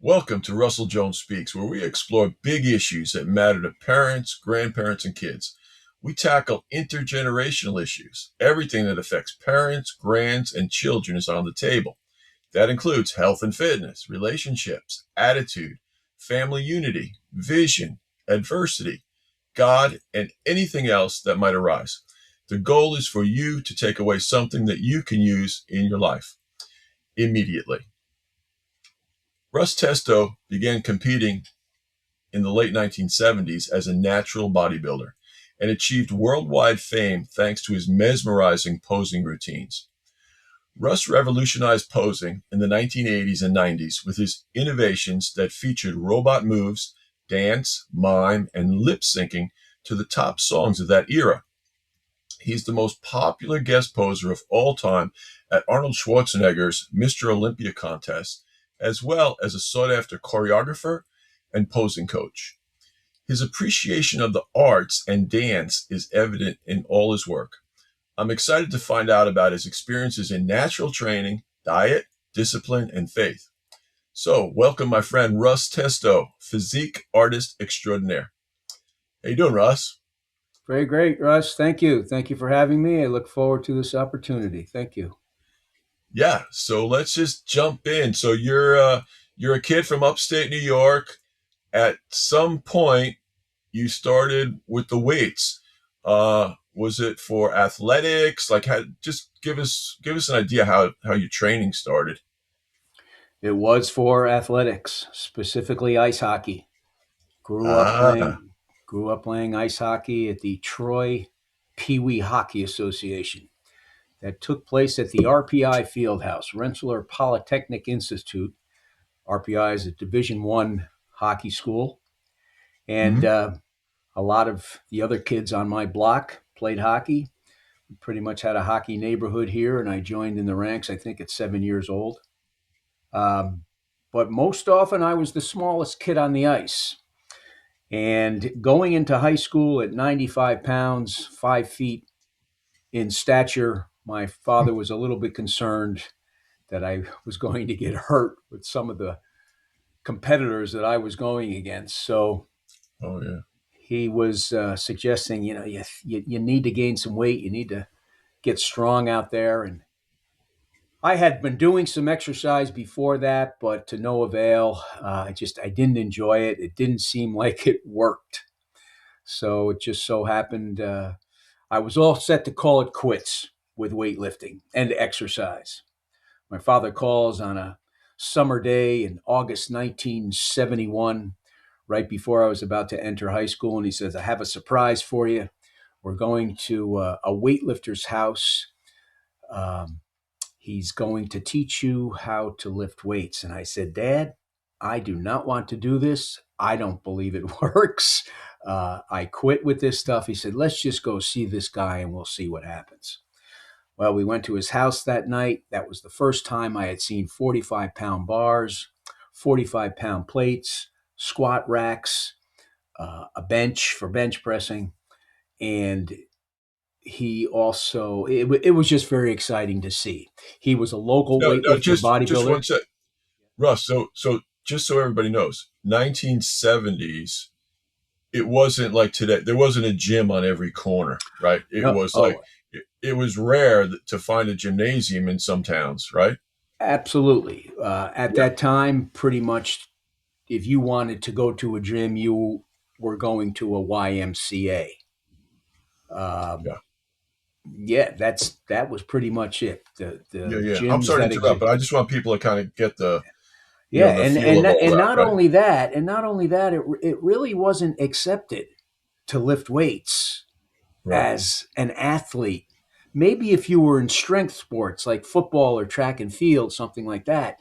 Welcome to Russell Jones Speaks, where we explore big issues that matter to parents, grandparents, and kids. We tackle intergenerational issues. Everything that affects parents, grands, and children is on the table. That includes health and fitness, relationships, attitude, family unity, vision, adversity, God, and anything else that might arise. The goal is for you to take away something that you can use in your life immediately. Russ Testo began competing in the late 1970s as a natural bodybuilder and achieved worldwide fame thanks to his mesmerizing posing routines. Russ revolutionized posing in the 1980s and 90s with his innovations that featured robot moves, dance, mime, and lip syncing to the top songs of that era. He's the most popular guest poser of all time at Arnold Schwarzenegger's Mr. Olympia contest, as well as a sought-after choreographer and posing coach. His appreciation of the arts and dance is evident in all his work. I'm excited to find out about his experiences in natural training, diet, discipline, and faith. So, welcome my friend Russ Testo, Physique Artist Extraordinaire. How you doing, Russ? Very great, Russ. Thank you. Thank you for having me. I look forward to this opportunity. Thank you. Yeah, so let's just jump in. So you're a kid from upstate New York. At some point, you started with the weights. Was it for athletics? Just give us an idea how your training started. It was for athletics, specifically ice hockey. Grew up Ah, playing grew up playing ice hockey at the Troy Pee Wee Hockey Association. That took place at the RPI Fieldhouse, Rensselaer Polytechnic Institute. RPI is a Division One hockey school, and mhm. a lot of the other kids on my block played hockey. We pretty much had a hockey neighborhood here, and I joined in the ranks, I think, at 7 years old. Um, but most often, I was the smallest kid on the ice. And going into high school at 95 pounds, 5 feet in stature, my father was a little bit concerned that I was going to get hurt with some of the competitors that I was going against. So Oh yeah. he was suggesting, you need to gain some weight, you need to get strong out there. And I had been doing some exercise before that, but to no avail. I didn't enjoy it. It didn't seem like it worked. So it just so happened I was all set to call it quits with weightlifting and exercise. My father calls on a summer day in August 1971, right before I was about to enter high school, and he says, "I have a surprise for you. We're going to a weightlifter's house. Um, He's going to teach you how to lift weights." And I said, "Dad, I do not want to do this. I don't believe it works. I quit with this stuff." He said, "Let's just go see this guy and we'll see what happens." Well, we went to his house that night. That was the first time I had seen 45-pound bars, 45-pound plates, squat racks, a bench for bench pressing. And it was just very exciting to see. He was a local No, weightlifter just bodybuilder. one sec, Russ. So just so everybody knows, 1970s. It wasn't like today. There wasn't a gym on every corner, right? It No, was like it was rare to find a gymnasium in some towns, right? absolutely. At Yeah, that time, pretty much, if you wanted to go to a gym, you were going to a YMCA. Um, yeah, yeah, that was pretty much it. yeah, The yeah. I'm gyms sorry to that interrupt, exist. but I just want people to kind of get Yeah, the and feel and of all and that, not right? only that, it really wasn't accepted to lift weights Right, as an athlete. Maybe if you were in strength sports like football or track and field, something like that.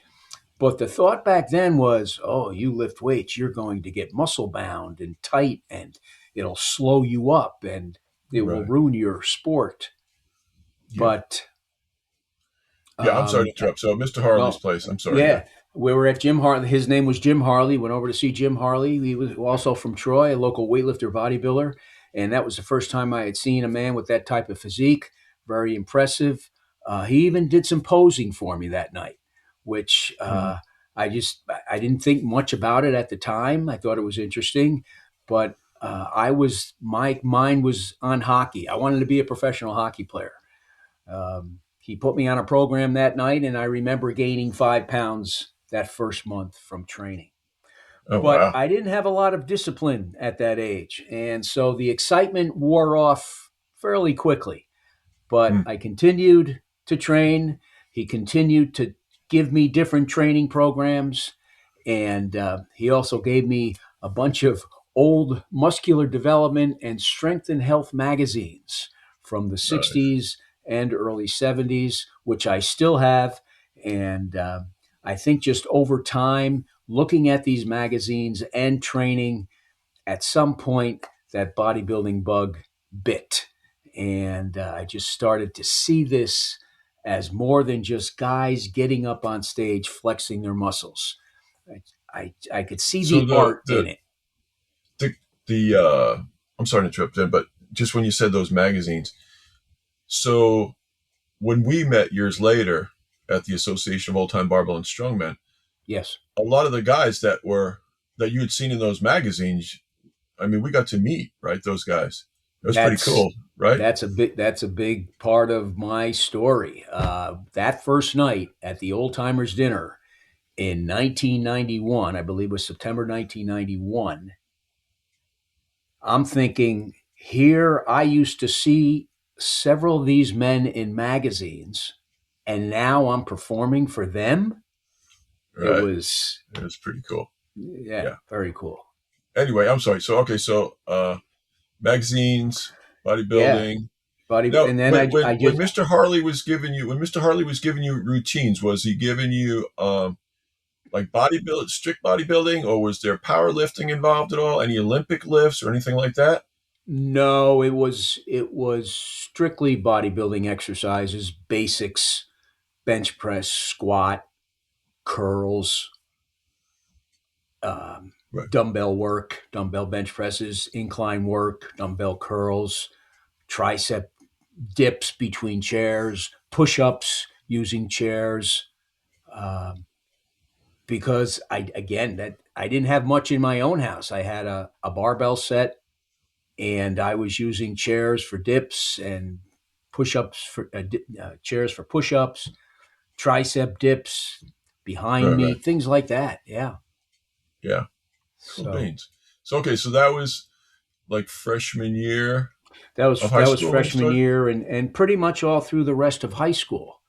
But the thought back then was, oh, you lift weights, you're going to get muscle bound and tight, and it'll slow you up and it will right. ruin your sport. Yeah, But yeah. I'm sorry to um, interrupt. So, Mr. Harley's well, place. I'm sorry. Yeah. yeah, we were at Jim Harley. His name was Jim Harley. Went over to see Jim Harley. He was also from Troy, a local weightlifter bodybuilder. And that was the first time I had seen a man with that type of physique. Very impressive. He even did some posing for me that night, which Mhm. I didn't think much about it at the time. I thought it was interesting, but my mind was on hockey. I wanted to be a professional hockey player. He put me on a program that night, and I remember gaining 5 pounds that first month from training. Oh But wow. I didn't have a lot of discipline at that age. And so the excitement wore off fairly quickly. But Hmm. I continued to train. He continued to give me different training programs. And he also gave me a bunch of old muscular development and strength and health magazines from the Nice. 60s and early 70s, which I still have. And I think just over time, looking at these magazines and training, at some point, that bodybuilding bug bit. And I just started to see this as more than just guys getting up on stage flexing their muscles. I could see So the art in it. the the I'm sorry to interrupt then, but just when you said those magazines, so when we met years later at the Association of Old Time Barbell and Strongmen, Yes, a lot of the guys that you had seen in those magazines, I mean, we got to meet, right? Those guys. It was pretty that's cool, right? that's a big part of my story. That first night at the Old Timers Dinner in 1991, I believe it was September 1991. I'm thinking, here I used to see several of these men in magazines, and now I'm performing for them. It Right. was, It was pretty cool. yeah, Yeah. very cool. Anyway, I'm sorry. So okay, so magazines, Yeah, bodybuilding. body. Now, And then when I just Mr. Harley was giving you routines, was he giving you like strict bodybuilding, or was there powerlifting involved at all? Any Olympic lifts or anything like that? no, it was strictly bodybuilding exercises, basics, bench press, squat, curls, um, Right. dumbbell work, dumbbell bench presses, incline work, dumbbell curls, tricep dips between chairs, push ups using chairs. Um, because I didn't have much in my own house. I had a barbell set, and I was using chairs for dips and push ups for chairs for push ups, tricep dips behind Right. me, Right. things like that. Yeah. Yeah. Cool So beans. So okay, so that was like freshman year that of was high that was school when you freshman started. year, and pretty much all through the rest of high school.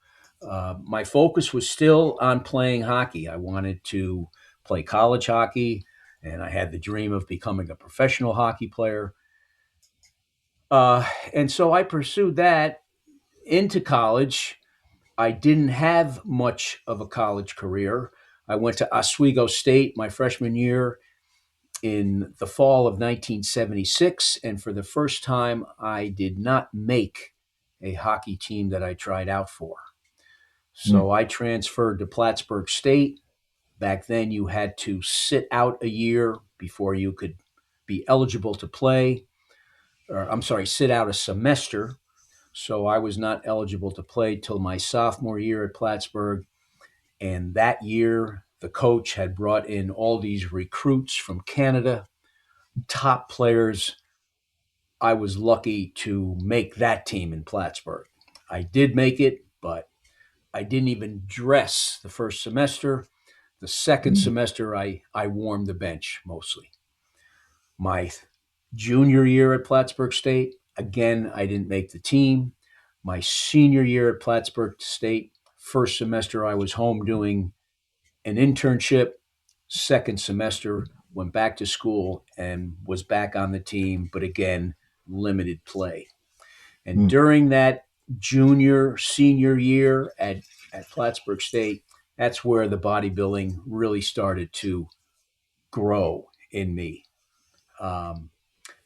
My focus was still on playing hockey. I wanted to play college hockey, and I had the dream of becoming a professional hockey player. And so I pursued that into college. I didn't have much of a college career. I went to Oswego State my freshman year in the fall of 1976. And for the first time, I did not make a hockey team that I tried out for. Hmm. So I transferred to Plattsburgh State. Back then, you had to sit out a year before you could be eligible to play. Or, I'm sorry, sit out a semester. So I was not eligible to play till my sophomore year at Plattsburgh. And that year, the coach had brought in all these recruits from Canada, top players. I was lucky to make that team in Plattsburgh. I did make it, but I didn't even dress the first semester. The second Hmm. semester, I warmed the bench mostly. My junior year at Plattsburgh State, again, I didn't make the team. My senior year at Plattsburgh State, first semester, I was home doing an internship. Second semester, went back to school and was back on the team, but again, limited play. And Hmm. during that senior year at Plattsburgh State, that's where the bodybuilding really started to grow in me. Um,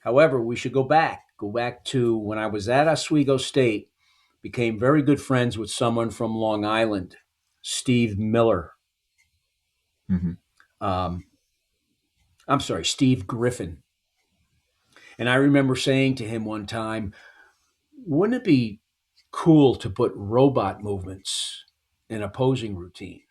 However, we should go back to when I was at Oswego State, became very good friends with someone from Long Island, Steve Miller. Hmm. Um, I'm sorry, Steve Griffin. And I remember saying to him one time, wouldn't it be cool to put robot movements in a posing routine?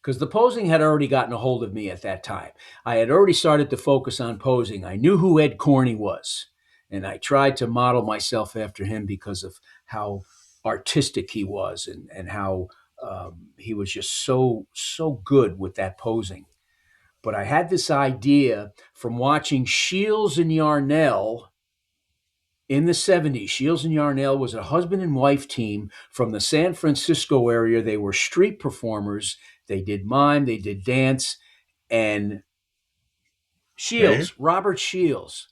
because the posing had already gotten a hold of me at that time. I had already started to focus on posing. I knew who Ed Corney was, and I tried to model myself after him because of how artistic he was, and how he was just so good with that posing. But I had this idea from watching Shields and Yarnell in the 70s. Shields and Yarnell was a husband and wife team from the San Francisco area. They were street performers. They did mime, they did dance, and Dave? Shields, Robert Shields,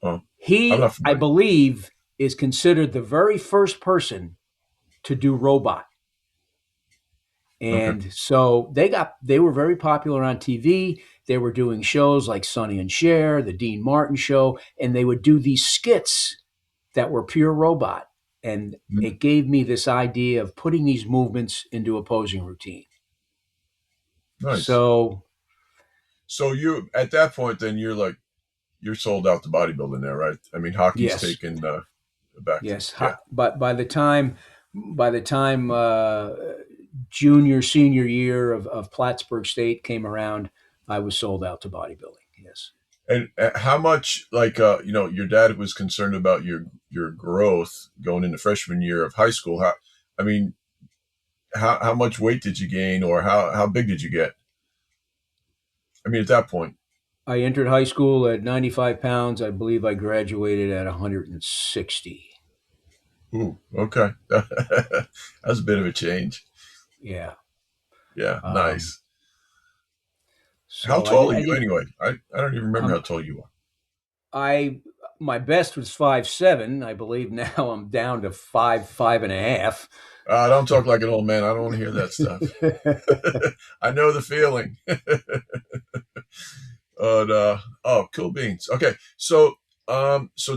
Oh, I'm he, not I familiar. believe, is considered the very first person to do robot. Okay. And so they were very popular on TV. They were doing shows like Sonny and Cher, the Dean Martin show, and they would do these skits that were pure robot. And Mhm. it gave me this idea of putting these movements into a posing routine. Nice. So, So you at that point, then you're like you're sold out to bodybuilding now, right? I mean, hockey's yes, taken back to yes. yeah. But by the time junior, senior year of Plattsburgh State came around, I was sold out to bodybuilding. Yes. And how much like your dad was concerned about your growth going into freshman year of high school. How I mean, how much weight did you gain, or how big did you get? I mean, at that point. I entered high school at 95 pounds. I believe I graduated at 160. Ooh, okay. That's a bit of a change. Yeah. Yeah, Um, nice. How so I tall did. are I you did. anyway? I don't even remember how Um, tall you are. I my best was 5'7". I believe now I'm down to 5'5.5". Don't talk like an old man. I don't want to hear that stuff. I know the feeling. But oh, cool beans. Okay, so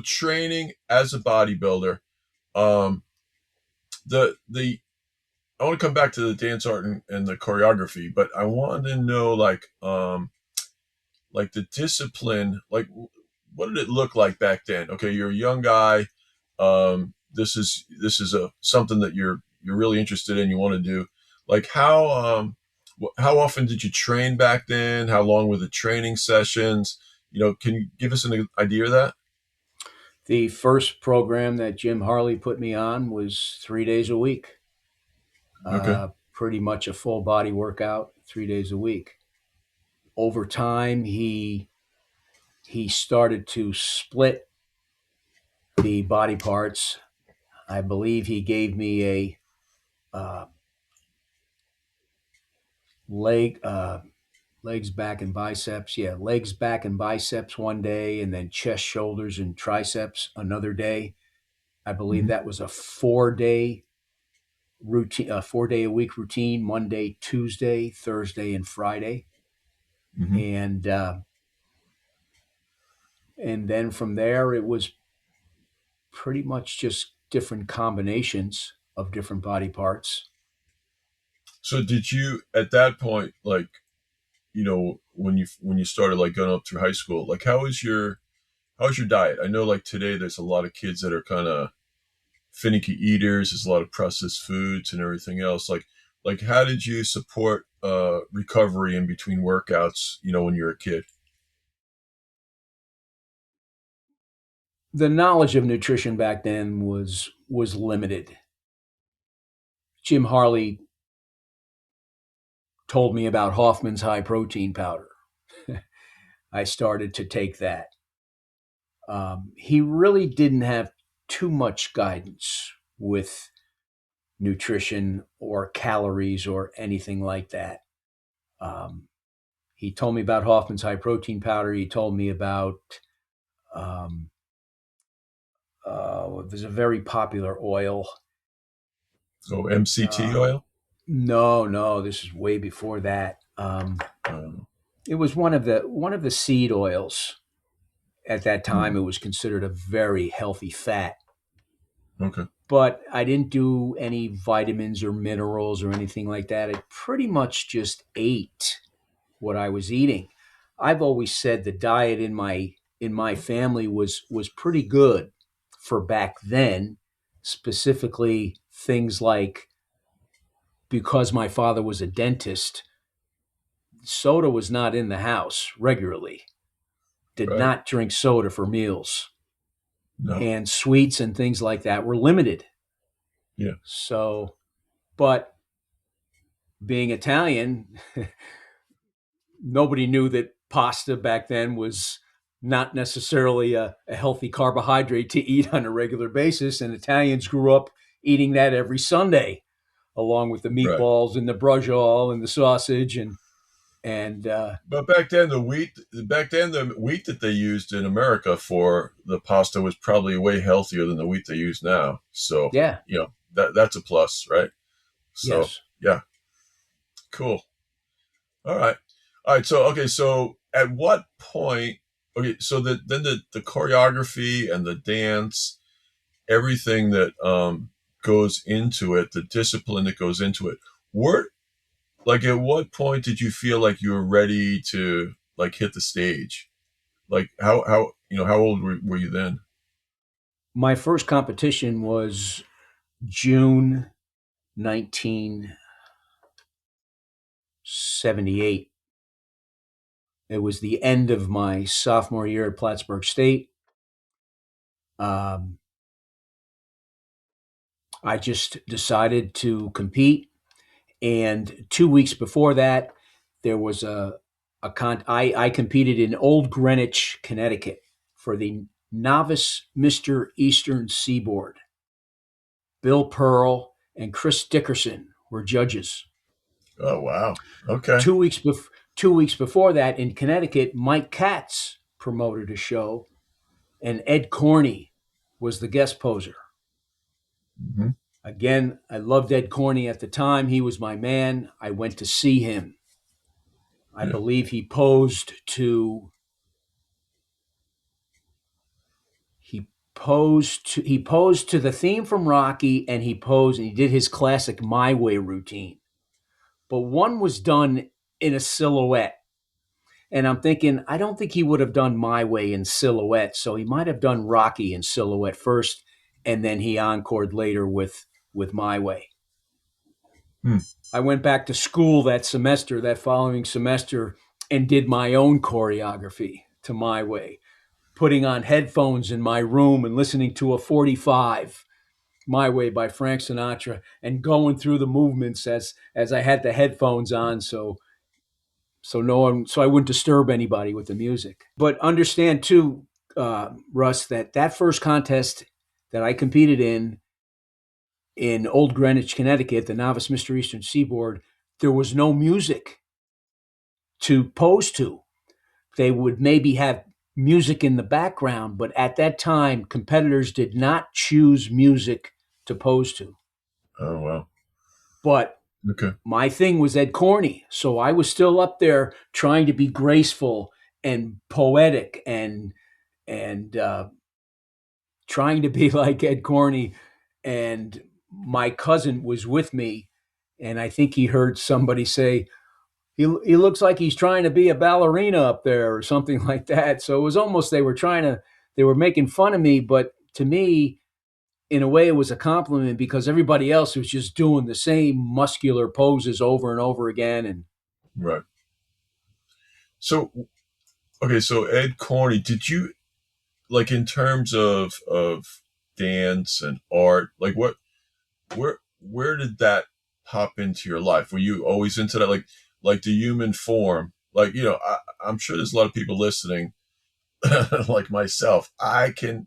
training as a bodybuilder, um, the I want to come back to the dance art and the choreography, but I want to know like the discipline, like what did it look like back then? Okay, you're a young guy. This is a something that you're really interested in. You want to do. Like how often did you train back then? How long were the training sessions? Can you give us an idea of that? The first program that Jim Harley put me on was 3 days a week. Okay. Pretty much a full body workout, 3 days a week. Over time, he started to split the body parts. I believe he gave me a leg, legs, back, and biceps. Yeah, legs, back, and biceps one day, and then chest, shoulders, and triceps another day. I believe Hmm. that was a 4 day routine, a 4 day a week routine: Monday, Tuesday, Thursday, and Friday. Hmm. And and then from there, it was pretty much just different combinations of different body parts. So did you at that point, like, when you started like going up through high school, like how's your diet? I know like today there's a lot of kids that are kind of finicky eaters. There's a lot of processed foods and everything else. Like how did you support recovery in between workouts? When you're a kid. The knowledge of nutrition back then was limited. Jim Harley told me about Hoffman's high protein powder. I started to take that. He really didn't have too much guidance with nutrition or calories or anything like that. Um, he told me about Hoffman's high protein powder. He told me about um, there's a very popular oil. So MCT Uh, oil. no, no, this is way before that. It was one of the seed oils. At that time, Hmm. it was considered a very healthy fat. Okay. But I didn't do any vitamins or minerals or anything like that. I pretty much just ate what I was eating. I've always said the diet in my family was pretty good for back then, specifically things like, because my father was a dentist, soda was not in the house regularly. Did Right. not drink soda for meals, No. and sweets and things like that were limited. Yeah. So, but being Italian, nobody knew that pasta back then was not necessarily a healthy carbohydrate to eat on a regular basis. And Italians grew up eating that every Sunday, along with the Right. meatballs and the braciole and the sausage and But back then the wheat that they used in America for the pasta was probably way healthier than the wheat they use now. So, yeah, that's a plus, right? So, yes. yeah, cool. All right. All right. So, okay. So, at what point? Okay. So then the choreography and the dance, everything that goes into it, the discipline that goes into it. Where, like, at what point did you feel like you were ready to like hit the stage? Like, how old were you then? My first competition was June 1978. It was the end of my sophomore year at Plattsburgh State. Um, I just decided to compete, and 2 weeks before that, there was I competed in Old Greenwich, Connecticut, for the novice Mister Eastern Seaboard. Bill Pearl and Chris Dickerson were judges. Oh, wow. Okay. 2 weeks before that, in Connecticut, Mike Katz promoted a show, and Ed Corney was the guest poser. Hmm. Again, I loved Ed Corney at the time. He was my man. I went to see him. I Yeah. believe he posed to the theme from Rocky, and he did his classic My Way routine. But one was done in a silhouette. And I'm thinking, I don't think he would have done My Way in silhouette. So he might have done Rocky in silhouette first, and then he encored later with My Way. Hmm. I went back to school that following semester, and did my own choreography to My Way, putting on headphones in my room and listening to a 45, My Way by Frank Sinatra, and going through the movements as I had the headphones on, so I wouldn't disturb anybody with the music. But understand too, Russ, that first contest that I competed in Old Greenwich, Connecticut, the novice Mr. Eastern Seaboard, there was no music to pose to. They would maybe have music in the background, but at that time, competitors did not choose music to pose to. Oh, wow. But Okay. my thing was Ed Corney. So I was still up there trying to be graceful and poetic and trying to be like Ed Corney. And my cousin was with me, and I think he heard somebody say, he looks like he's trying to be a ballerina up there or something like that. So it was almost they were making fun of me, but to me, in a way, it was a compliment because everybody else was just doing the same muscular poses over and over again. And Right. So, okay. So Ed Corney, did you like in terms of dance and art, like where did that pop into your life? Were you always into that, like the human form? Like, I'm sure there's a lot of people listening, like myself. I can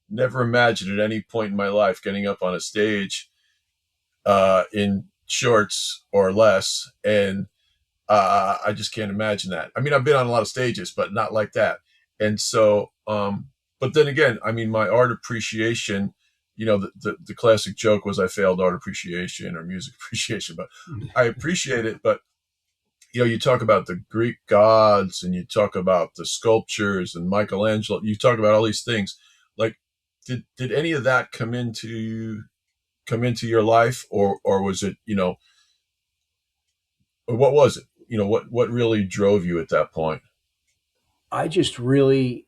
never imagine at any point in my life getting up on a stage in shorts or less, and I just can't imagine that. I mean, I've been on a lot of stages, but not like that. And so, but then again, I mean, my art appreciation, the classic joke was I failed art appreciation or music appreciation, but I appreciate it. But, you talk about the Greek gods and you talk about the sculptures and Michelangelo, you talk about all these things. Like, did any of that come into your life, or was it, or what was it? What really drove you at that point? I just really,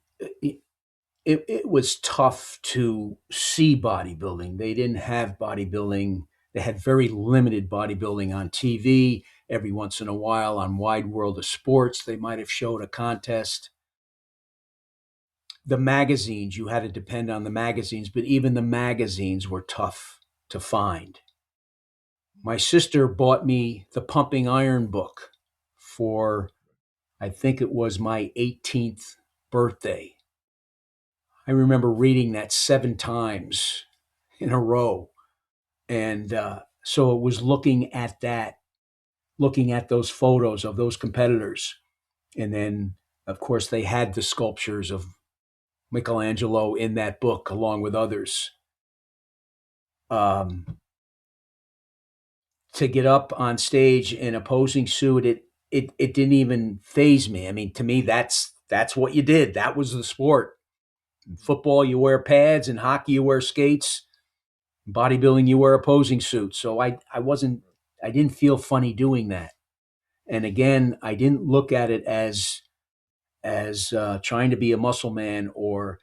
it was tough to see bodybuilding. They didn't have bodybuilding. They had very limited bodybuilding on TV. every once in a while on Wide World of Sports, they might have showed a contest. The magazines, you had to depend on the magazines, but even the magazines were tough to find. My sister bought me the Pumping Iron book for, I think it was my 18th birthday. I remember reading that 7 times in a row. And so it was looking at that, looking at those photos of those competitors. And then, of course, they had the sculptures of Michelangelo in that book, along with others. To get up on stage in a posing suit, it didn't even faze me. I mean, to me, that's what you did. That was the sport. In football, you wear pads. In hockey, you wear skates. In bodybuilding, you wear a posing suit. So I didn't feel funny doing that. And again, I didn't look at it as trying to be a muscle man or,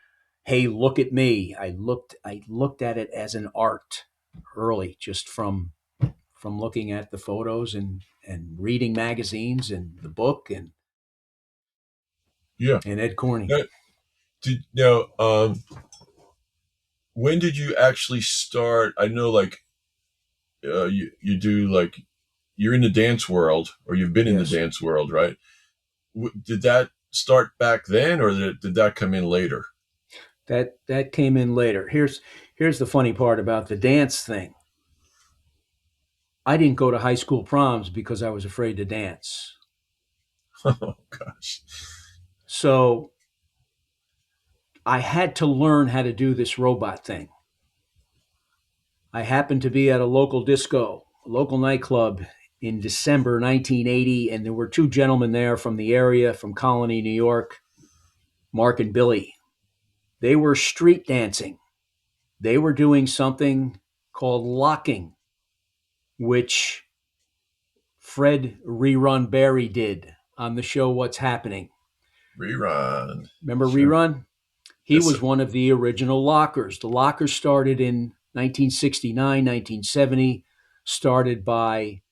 hey, look at me. I looked at it as an art early, just from looking at the photos and reading magazines and the book Yeah. and Ed Corney. Now, when did you actually start? I know, like, you do, like, you're in the dance world, or you've been in the Yes. dance world, right? Did that start back then, or did that come in later? That came in later. Here's the funny part about the dance thing. I didn't go to high school proms because I was afraid to dance. Oh gosh. So I had to learn how to do this robot thing. I happened to be at a local disco, a local nightclub in December 1980, and there were 2 gentlemen there from the area, from Colony, New York, Mark and Billy. They were street dancing. They were doing something called locking, which Fred Rerun Barry did on the show What's Happening. Rerun. Remember Sure. Rerun? He Yes, was sir. one of the original lockers. The lockers started in 1969, 1970, started by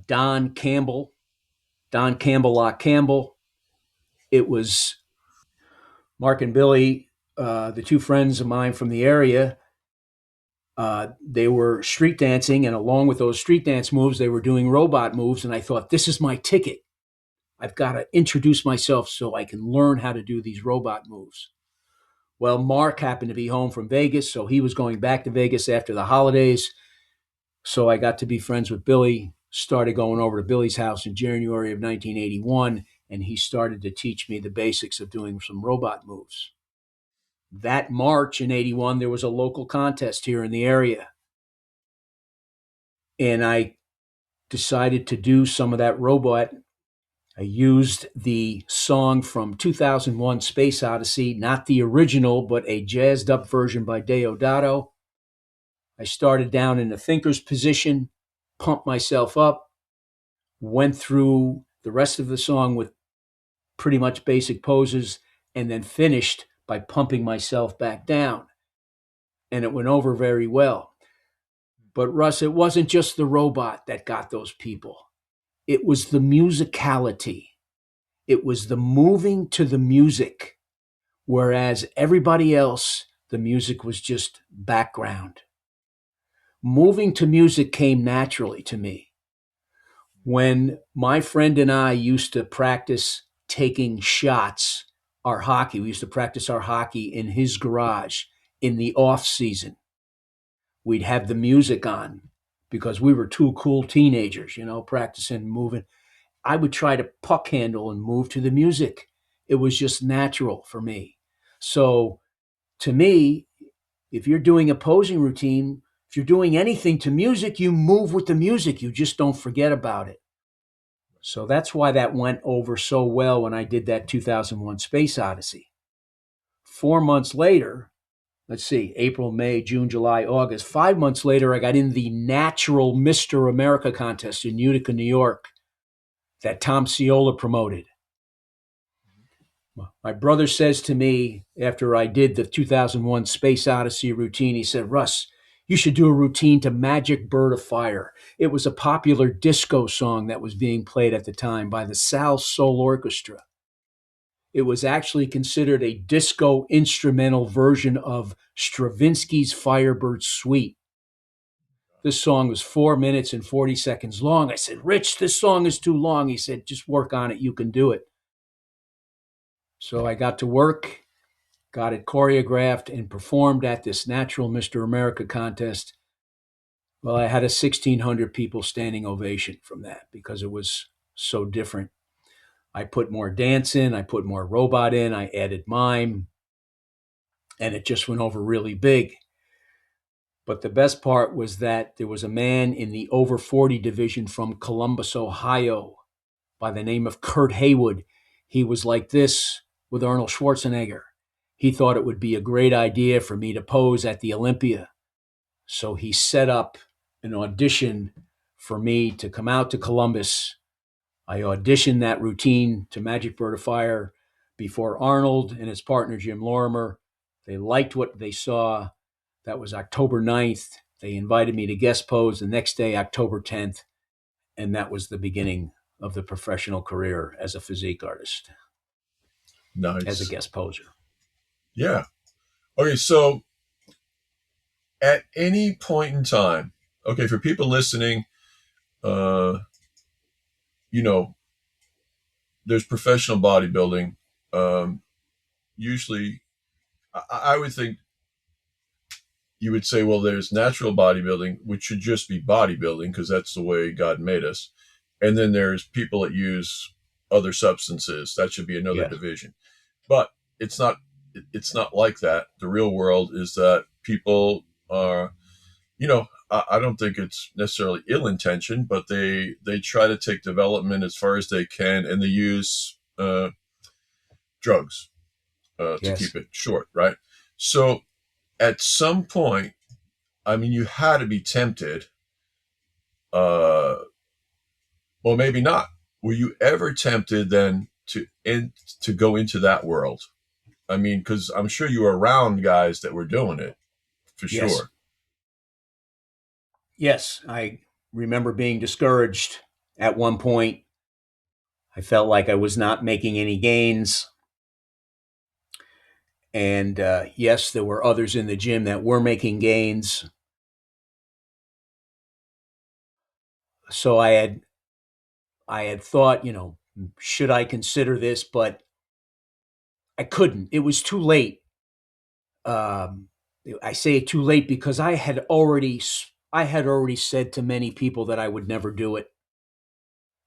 Don Campbell, Lock Campbell. It was Mark and Billy, the 2 friends of mine from the area. They were street dancing, and along with those street dance moves, they were doing robot moves. And I thought, this is my ticket. I've got to introduce myself so I can learn how to do these robot moves. Well, Mark happened to be home from Vegas, so he was going back to Vegas after the holidays. So I got to be friends with Billy, started going over to Billy's house in January of 1981, and he started to teach me the basics of doing some robot moves. That March in 81, there was a local contest here in the area. And I decided to do some of that robot. I used the song from 2001 Space Odyssey, not the original, but a jazzed up version by Deodato. I started down in the thinker's position, pumped myself up, went through the rest of the song with pretty much basic poses, and then finished by pumping myself back down. And it went over very well. But Russ, it wasn't just the robot that got those people. It was the musicality. It was the moving to the music, whereas everybody else, the music was just background. Moving to music came naturally to me. When my friend and I used to practice taking shots, our hockey, we used to practice our hockey in his garage in the off season. We'd have the music on because we were 2 cool teenagers, practicing, moving. I would try to puck handle and move to the music. It was just natural for me. So to me, if you're doing a posing routine, if you're doing anything to music, you move with the music. You just don't forget about it. So that's why that went over so well when I did that 2001 Space Odyssey. 4 months later, let's see, April, May, June, July, August. 5 months later, I got in the Natural Mr. America contest in Utica, New York, that Tom Ciola promoted. My brother says to me after I did the 2001 Space Odyssey routine, he said, Russ, You should do a routine to Magic Bird of Fire. It was a popular disco song that was being played at the time by the Sal Soul Orchestra. It was actually considered a disco instrumental version of Stravinsky's Firebird Suite. This song was 4 minutes and 40 seconds long. I said, Rich, this song is too long. He said, just work on it. You can do it. So I got to work, got it choreographed, and performed at this Natural Mr. America contest. Well, I had a 1,600 people standing ovation from that because it was so different. I put more dance in, I put more robot in, I added mime, and it just went over really big. But the best part was that there was a man in the over 40 division from Columbus, Ohio, by the name of Kurt Haywood. He was like this with Arnold Schwarzenegger. He thought it would be a great idea for me to pose at the Olympia. So he set up an audition for me to come out to Columbus. I auditioned that routine to Magic Bird of Fire before Arnold and his partner Jim Lorimer. They liked what they saw. That was October 9th. They invited me to guest pose the next day, October 10th. And that was the beginning of the professional career as a physique artist, as a Nice. guest poser. Yeah. Okay. So at any point in time, okay, for people listening, uh, you know, there's professional bodybuilding. Usually, I would think you would say, well, there's natural bodybuilding, which should just be bodybuilding because that's the way God made us. And then there's people that use other substances. That should be another Yes. division. But it's not. It's not like that. The real world is that people are, I don't think it's necessarily ill intentioned, but they try to take development as far as they can, and they use drugs to Yes. keep it short, right? So at some point, I mean, you had to be tempted. Uh, well, maybe not. Were you ever tempted then to go into that world? I mean, because I'm sure you were around guys that were doing it for Yes. sure. Yes. I remember being discouraged at one point. I felt like I was not making any gains. And yes, there were others in the gym that were making gains. So I had thought, should I consider this? But I couldn't. It was too late. Um, I say it too late because I had already said to many people that I would never do it.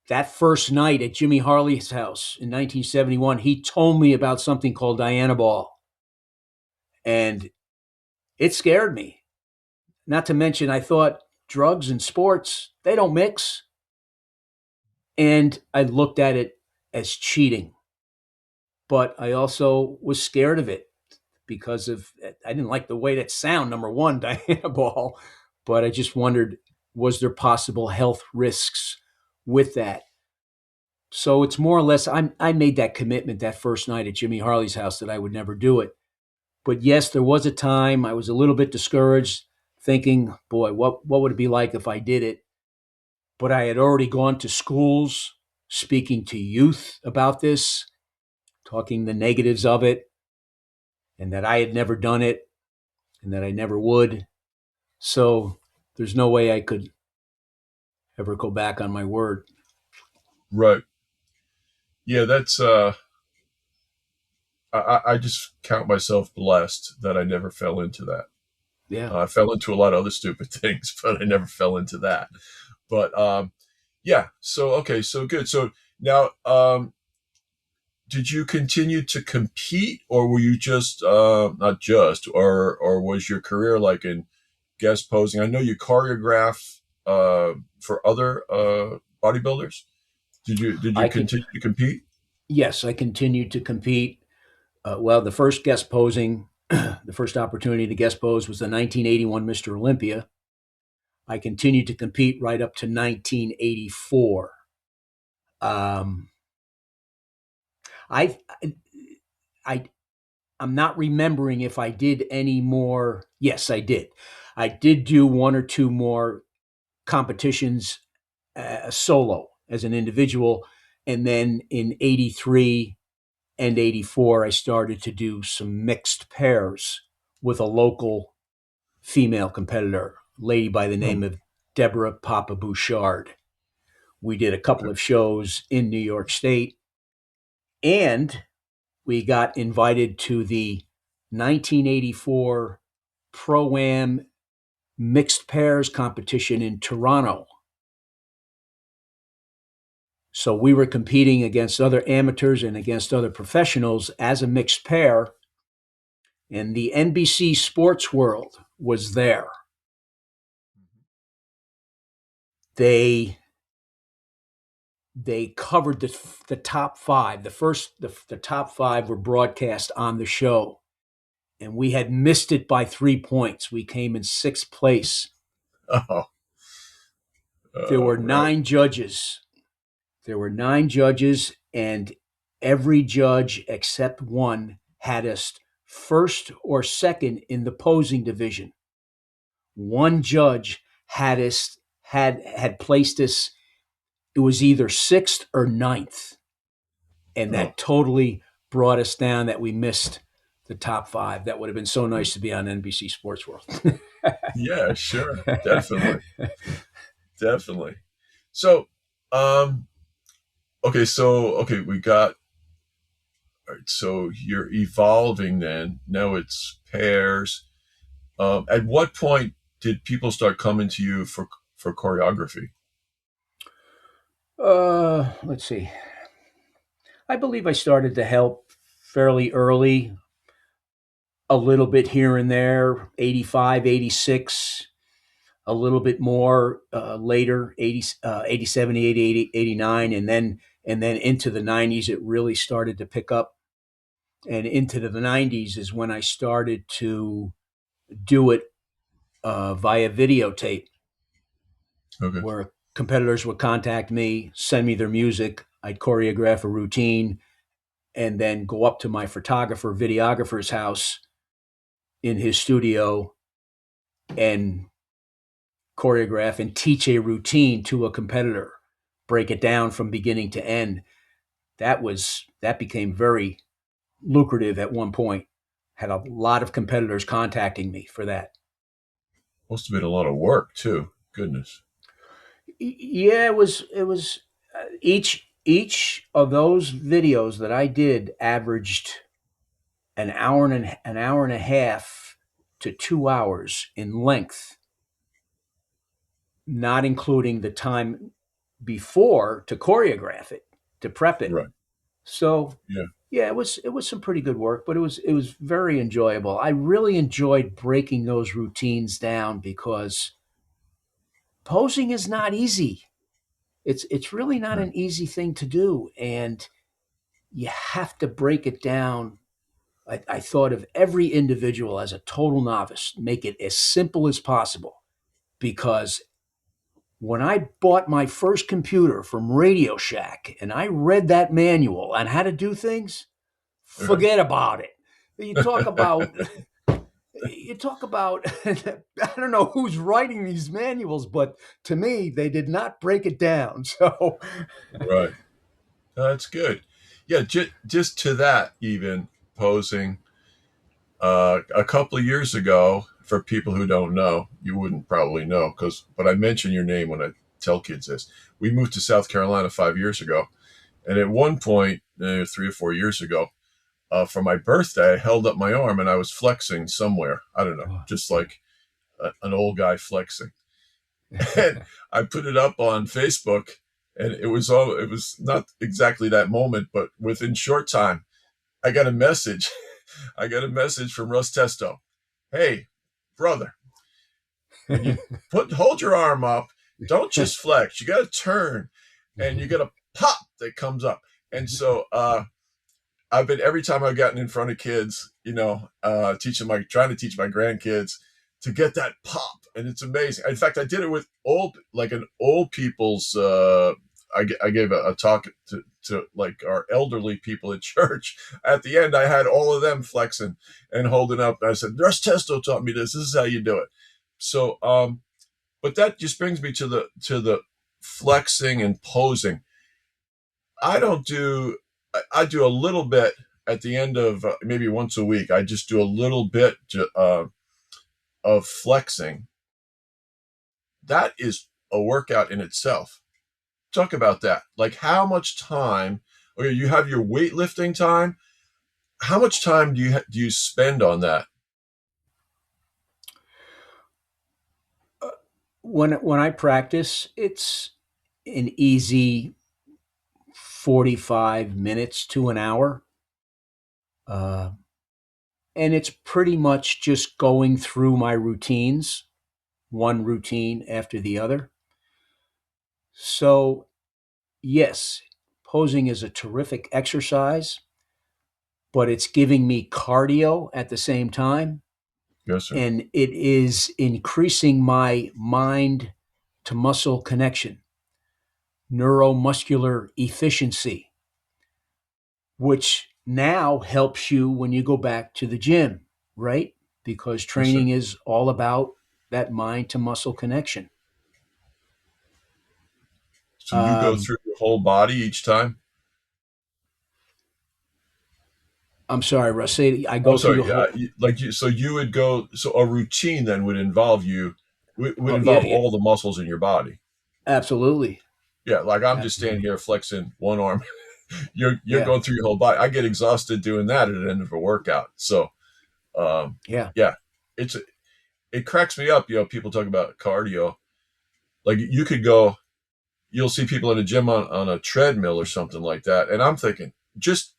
That first night at Jimmy Harley's house in 1971, he told me about something called Diana Ball, and it scared me. Not to mention, I thought drugs and sports, they don't mix. And I looked at it as cheating. But I also was scared of it because I didn't like the way that sound, number one, Diana Ball. But I just wondered, was there possible health risks with that? So it's more or less, I made that commitment that first night at Jimmy Harley's house that I would never do it. But yes, there was a time I was a little bit discouraged, thinking, boy, what would it be like if I did it? But I had already gone to schools speaking to youth about this, talking the negatives of it, and that I had never done it and that I never would. So there's no way I could ever go back on my word. Right. Yeah, that's I just count myself blessed that I never fell into that. Yeah. I fell into a lot of other stupid things, but I never fell into that. But yeah, so okay, so good. So now, did you continue to compete, or were you just not just, or was your career like in guest posing? I know you choreograph for other bodybuilders. Did you I can, continue to compete? yes, I continued to compete. Well, the first guest posing, the first opportunity to guest pose was the 1981 Mr. Olympia. I continued to compete right up to 1984. Um, I, I, I'm not remembering if I did any more. Yes, I did. I did do one or two more competitions solo as an individual. And then in 83 and 84, I started to do some mixed pairs with a local female competitor, a lady by the Oh, name of Deborah Papa Bouchard. We did a couple okay. of shows in New York State, and we got invited to the 1984 Pro-Am mixed pairs competition in Toronto. So we were competing against other amateurs and against other professionals as a mixed pair, and the NBC Sports World was there. They covered the top five. The top five were broadcast on the show, and we had missed it by 3 points. We came in sixth place. Oh, There were right. nine judges. And every judge except one had us first or second in the posing division. One judge had placed us. It was either sixth or ninth, and Oh, that totally brought us down. That we missed the top five. That would have been so nice to be on NBC Sports World. yeah, sure. Definitely. Definitely. So, um, okay, we got, all right, so you're evolving then. Now it's pairs. At what point did people start coming to you for choreography? Let's see. I believe I started to help fairly early, a little bit here and there, 85, 86, a little bit more later, 80, 87, 80, 89, and then into the 90s, it really started to pick up. And into the 90s is when I started to do it via videotape, Okay. where competitors would contact me, send me their music, I'd choreograph a routine, and then go up to my photographer, videographer's house in his studio and choreograph and teach a routine to a competitor, break it down from beginning to end. That became very lucrative at one point. Had a lot of competitors contacting me for that. Must have been a lot of work too. Goodness. Yeah, it was each of those videos that I did averaged an hour and a half to 2 hours in length, not including the time before to choreograph it, to prep it. Right. So Yeah. yeah, it was some pretty good work, but it was very enjoyable. I really enjoyed breaking those routines down because posing is not easy. It's really not Right. an easy thing to do, and you have to break it down. I thought of every individual as a total novice, make it as simple as possible, because when I bought my first computer from Radio Shack and I read that manual on how to do things, Right. forget about it. You talk about I don't know who's writing these manuals, but to me they did not break it down. So Right. That's good. Yeah. Just to that, even posing. A couple of years ago, for people who don't know, you wouldn't probably know but I mention your name when I tell kids this. We moved to South Carolina 5 years ago, and at one point, 3 or 4 years ago, for my birthday, I held up my arm and I was flexing somewhere. I don't know, just like an old guy flexing. And I put it up on Facebook, and it was not exactly that moment, but within short time, I got a message. I got a message from Russ Testo. Hey, brother, when you hold your arm up, don't just flex. You got to turn, and you got a pop that comes up. And so I've been every time I've gotten in front of kids, trying to teach my grandkids to get that pop, and it's amazing. In fact, I did it with an old people's. I gave a talk to like our elderly people at church. At the end, I had all of them flexing and holding up. And I said, "Russ Testo taught me this. This is how you do it." So, but that just brings me to the flexing and posing. I don't do. I do a little bit at the end of maybe once a week. I just do a little bit of flexing. That is a workout in itself. Talk about that. Like how much time? Okay, you have your weightlifting time. How much time do you spend on that? When I practice, it's an easy 45 minutes to an hour. Uh, and it's pretty much just going through my routines, one routine after the other. So, yes, posing is a terrific exercise, but it's giving me cardio at the same time. Yes, sir. And it is increasing my mind to muscle connection, neuromuscular efficiency, which now helps you when you go back to the gym, right? Because Yes, sir. training is all about that mind to muscle connection. So you go Um, through your whole body each time. I'm sorry, Russ. I I'm go through sorry. the whole. So you would go. So a routine then would involve you. Would Oh, yeah, involve yeah, all the muscles in your body. absolutely, Yeah, like I'm just standing absolutely. here flexing one arm. You're Yeah, going through your whole body. I get exhausted doing that at the end of a workout. So yeah, yeah, it's it cracks me up. You know, people talk about cardio. Like you could go. You'll see people in a gym on a treadmill or something like that, and I'm thinking just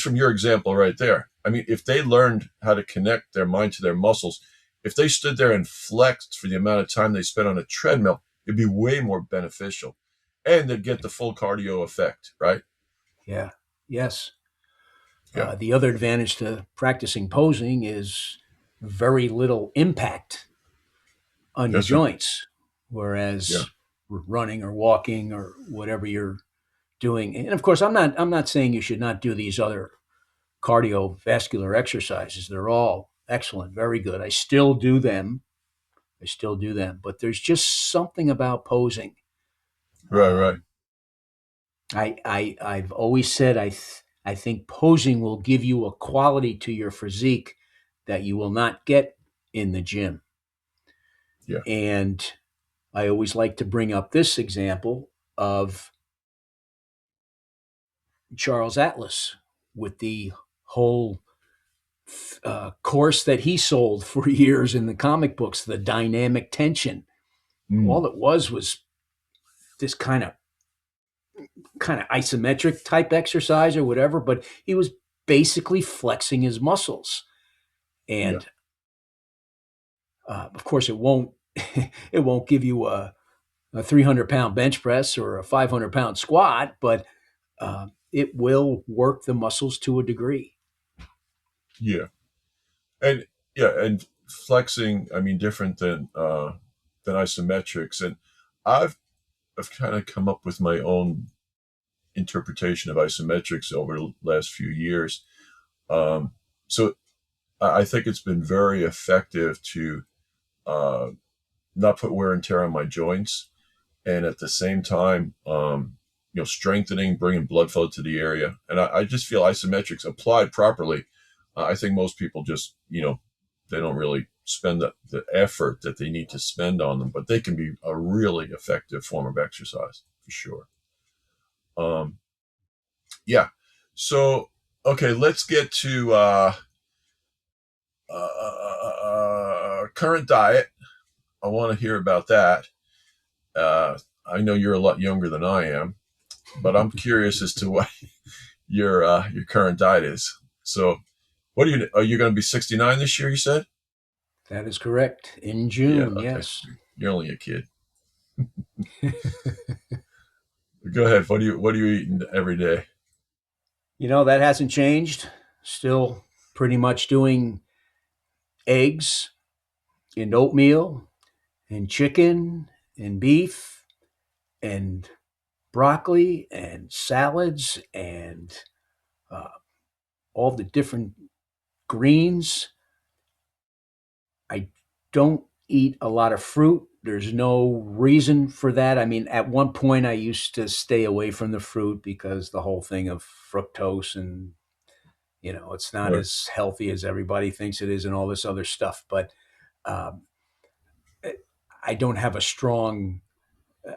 from your example right there. I mean, if they learned how to connect their mind to their muscles, if they stood there and flexed for the amount of time they spent on a treadmill, it'd be way more beneficial. And they'd get the full cardio effect, right? yeah, yes. Yeah. The other advantage to practicing posing is very little impact on your Yes, sir. joints, Yeah. whereas running or walking or whatever you're doing. And of course, I'm not saying you should not do these other cardiovascular exercises. They're all excellent, very good. I still do them. I still do them. But there's just something about posing. Right, right. Um, I've always said I think posing will give you a quality to your physique that you will not get in the gym. Yeah. And I always like to bring up this example of Charles Atlas with the whole course that he sold for years in the comic books, the dynamic tension. Mm. All it was this kind of isometric type exercise or whatever, but he was basically flexing his muscles. Yeah. And of course, it won't it won't give you a 300-pound bench press or a 500-pound squat, but it will work the muscles to a degree. Yeah. And yeah, and flexing, I mean, different than isometrics. And I've I've kind of come up with my own interpretation of isometrics over the last few years. Um, so I think it's been very effective to uh, not put wear and tear on my joints, and at the same time, strengthening, bringing blood flow to the area. And I just feel isometrics applied properly. I think most people just, they don't really spend the effort that they need to spend on them, but they can be a really effective form of exercise for sure. Um, yeah. So, okay, let's get to current diet. I want to hear about that. I know you're a lot younger than I am, but I'm curious as to what your current diet is. So, what are you going to be 69 this year? You said? That is correct. In Yeah. June, Okay. yes. You're only a kid. Go ahead. What are you eating every day? That hasn't changed. Still pretty much doing eggs and oatmeal and chicken and beef and broccoli and salads and uh, all the different greens. I don't eat a lot of fruit. There's no reason for that. I mean, at one point, I used to stay away from the fruit because the whole thing of fructose and, it's not Right. as healthy as everybody thinks it is and all this other stuff. But um, I don't have a strong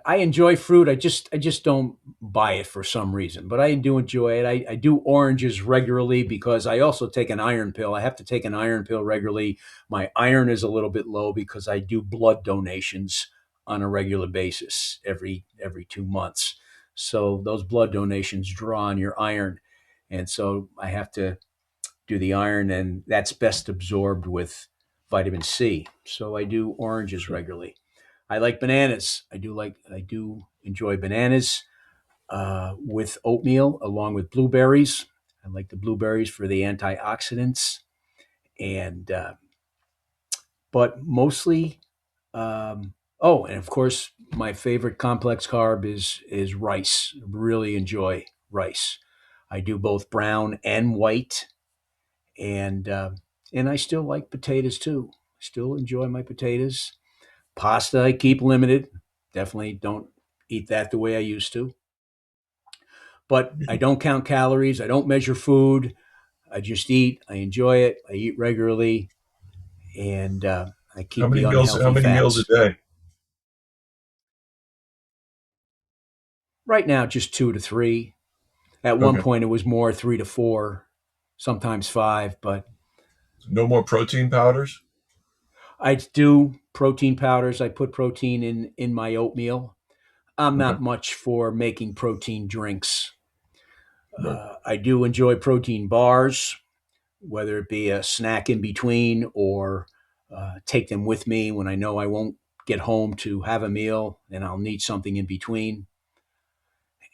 I enjoy fruit. I just don't buy it for some reason, but I do enjoy it. I do oranges regularly because I also take an iron pill. I have to take an iron pill regularly. My iron is a little bit low because I do blood donations on a regular basis every 2 months. So those blood donations draw on your iron, and so I have to do the iron, and that's best absorbed with vitamin C. So I do oranges Sure. regularly. I like bananas. I do enjoy bananas with oatmeal along with blueberries. I like the blueberries for the antioxidants, and but mostly, and of course, my favorite complex carb is rice. Really enjoy rice. I do both brown and white, and uh, and I still like potatoes too. Still enjoy my potatoes. Pasta, I keep limited. Definitely don't eat that the way I used to. But I don't count calories. I don't measure food. I just eat. I enjoy it. I eat regularly, and I How keep the many meals? How unhealthy many meals a fats. day? Right now, just 2 to 3. At one Okay. point, it was more 3 to 4, sometimes 5. But No more protein powders. I do protein powders. I put protein in my oatmeal. I'm Okay. not much for making protein drinks. Right. I do enjoy protein bars, whether it be a snack in between or take them with me when I know I won't get home to have a meal and I'll need something in between.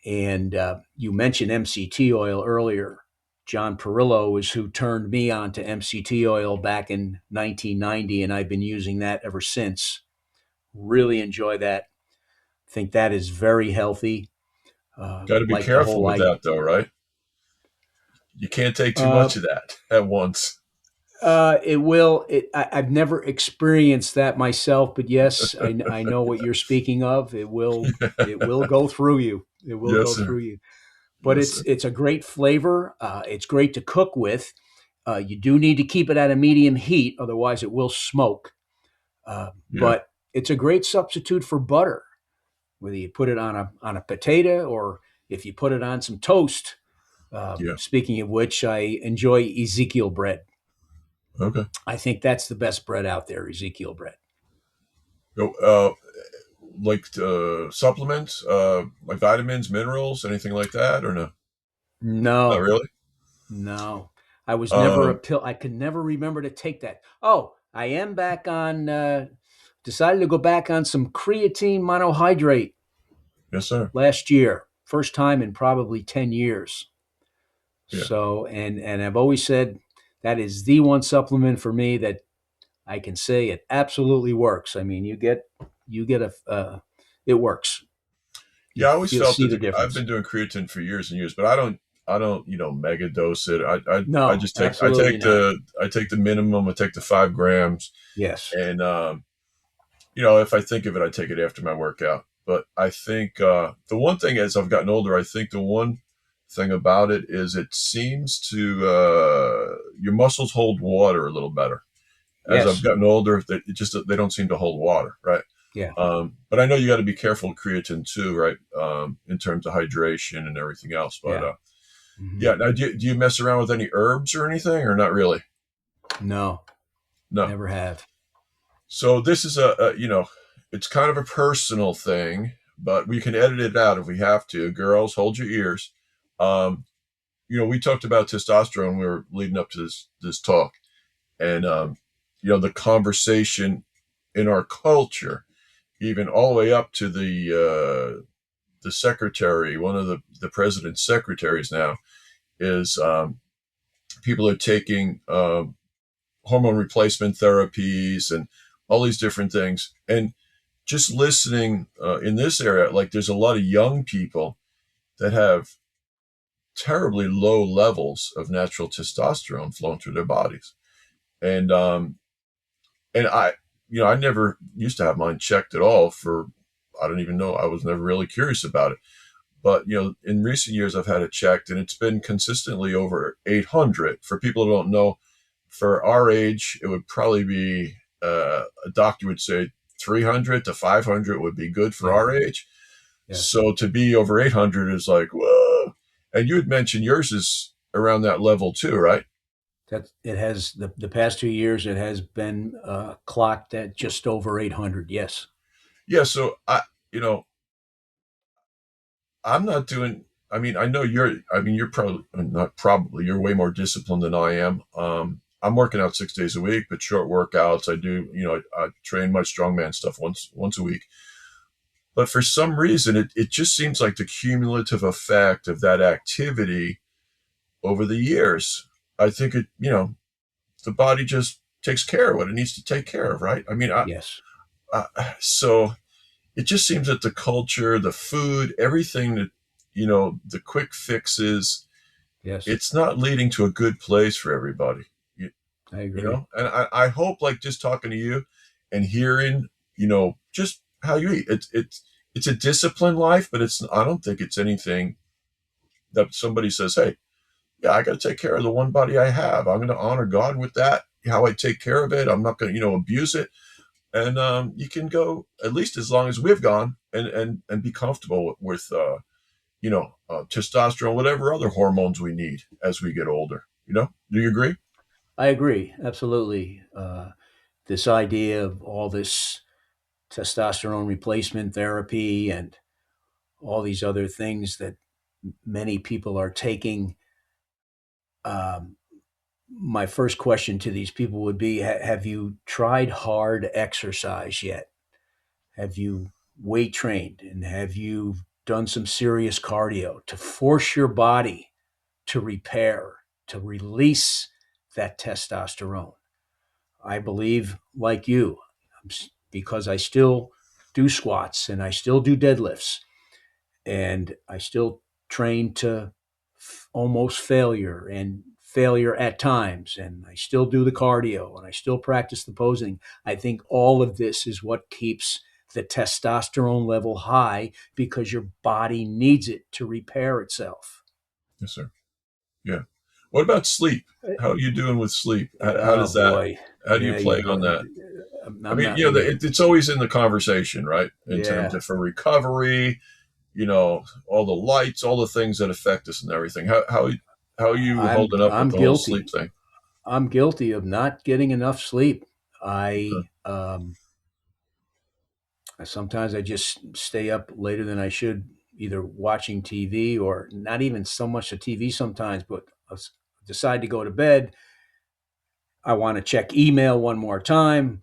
And you mentioned MCT oil earlier. John Perillo is who turned me on to MCT oil back in 1990, and I've been using that ever since. Really enjoy that. Think that is very healthy. Got to be Like the careful whole with I. that, though, right? You can't take too Uh, much of that at once. It will. I've never experienced that myself, but yes, I know what you're speaking of. It will. It will go through you. It will Yes, go sir. through you. But Yes, it's sir. it's a great flavor. It's great to cook with. You do need to keep it at a medium heat, otherwise it will smoke. Yeah. But it's a great substitute for butter, whether you put it on a potato or if you put it on some toast. Yeah. Speaking of which, I enjoy Ezekiel bread. Okay. I think that's the best bread out there, Ezekiel bread. Go. Like supplements, like vitamins, minerals, anything like that, or no? Not No, really. no. I was never a Um, pill. I could never remember to take that. Oh, I am back on, decided to go back on some creatine monohydrate yes, sir. last year. First time in probably 10 years. Yeah. So, and I've always said that is the one supplement for me that I can say it absolutely works. I mean, you get it works. You Yeah. I always feel felt see that the I've difference. been doing creatine for years and years, but I don't, mega dose it. I No, just take, absolutely not. I take the minimum. I take the 5 grams, Yes. and if I think of it, I take it after my workout. But I think the one thing as I've gotten older, I think the one thing about it is it seems to your muscles hold water a little better. As I've Yes. gotten older, that it just they don't seem to hold water, right? Yeah. But I know you got to be careful with creatine too, right? In terms of hydration and everything else. But Yeah. Hmm. yeah, now do you mess around with any herbs or anything, or not really? No, No. never have. So this is it's kind of a personal thing, but we can edit it out if we have to. Girls, hold your ears. Um, we talked about testosterone. When we were leading up to this talk, and the conversation in our culture, even all the way up to the secretary, one of the president's secretaries now, is people are taking hormone replacement therapies and all these different things. And just listening in this area, like there's a lot of young people that have terribly low levels of natural testosterone flowing through their bodies. And and I never used to have mine checked at all for, I don't even know. I was never really curious about it. But, in recent years, I've had it checked and it's been consistently over 800. For people who don't know, for our age, it would probably be, a doctor would say 300 to 500 would be good for Yeah. our age. Yes. So to be over 800 is like, whoa. And you had mentioned yours is around that level too, right? That it has the past 2 years. It has been clocked at just over 800. Yes. Yeah. So you know, I'm not doing, I mean, you're probably not probably, you're way more disciplined than I am. I'm working out 6 days a week, but short workouts. I do, I train my strongman stuff once a week. But for some reason, it just seems like the cumulative effect of that activity over the years. I think the body just takes care of what it needs to take care of, right? I mean, Yes. so it just seems that the culture, the food, everything that, the quick fixes, Yes. it's not leading to a good place for everybody. You, I agree. and I hope, like, just talking to you and hearing, just how you eat. It's a disciplined life, but I don't think it's anything that somebody says, hey, yeah, I got to take care of the one body I have. I'm going to honor God with that, how I take care of it. I'm not going to, abuse it. And you can go at least as long as we've gone and be comfortable with testosterone, whatever other hormones we need as we get older. Do you agree? I agree. Absolutely. This idea of all this testosterone replacement therapy and all these other things that many people are taking. Um, my first question to these people would be: have you tried hard exercise yet? Have you weight trained and have you done some serious cardio to force your body to repair, to release that testosterone? I believe, like you, because I still do squats and I still do deadlifts and I still train to almost failure and failure at times, and I still do the cardio and I still practice the posing. I think all of this is what keeps the testosterone level high because your body needs it to repair itself. Yes, sir. Yeah. What about sleep? How are you doing with sleep? How Oh does that? boy, How do you yeah, you play go. on that? I I'm mean, not. Yeah, it's always in the conversation, right? In terms yeah. of for recovery, all the lights, all the things that affect us and everything. How are you I'm holding up with I'm the whole sleep guilty. thing? I'm guilty of not getting enough sleep. Okay. I sometimes I just stay up later than I should, either watching TV or not even so much the TV sometimes, but I decide to go to bed. I want to check email one more time,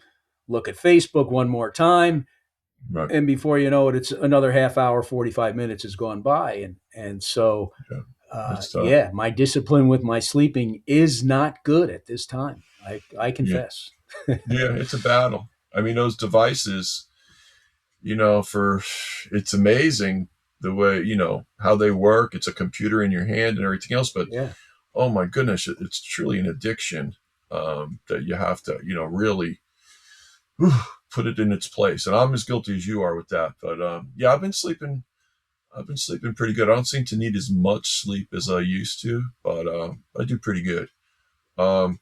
look at Facebook one more time, Right. and before you know it, it's another half hour, 45 minutes has gone by, and so Yeah. That's tough. yeah, my discipline with my sleeping is not good at this time. I Yeah. confess. Yeah. It's a battle. I mean, those devices, for it's amazing the way, how they work. It's a computer in your hand and everything else. But Yeah, oh my goodness, it's truly an addiction, that you have to, really, whew, put it in its place. And I'm as guilty as you are with that. But yeah, I've been sleeping pretty good. I don't seem to need as much sleep as I used to, but I do pretty good. Um,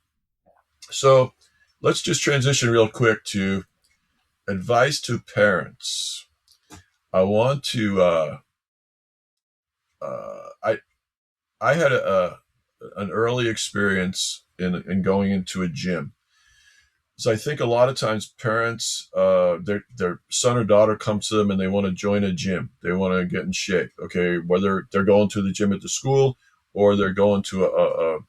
so let's just transition real quick to advice to parents. I want to. I had an early experience in going into a gym. So I think a lot of times parents, their son or daughter comes to them and they want to join a gym. They want to get in shape. Okay, whether they're going to the gym at the school or they're going to a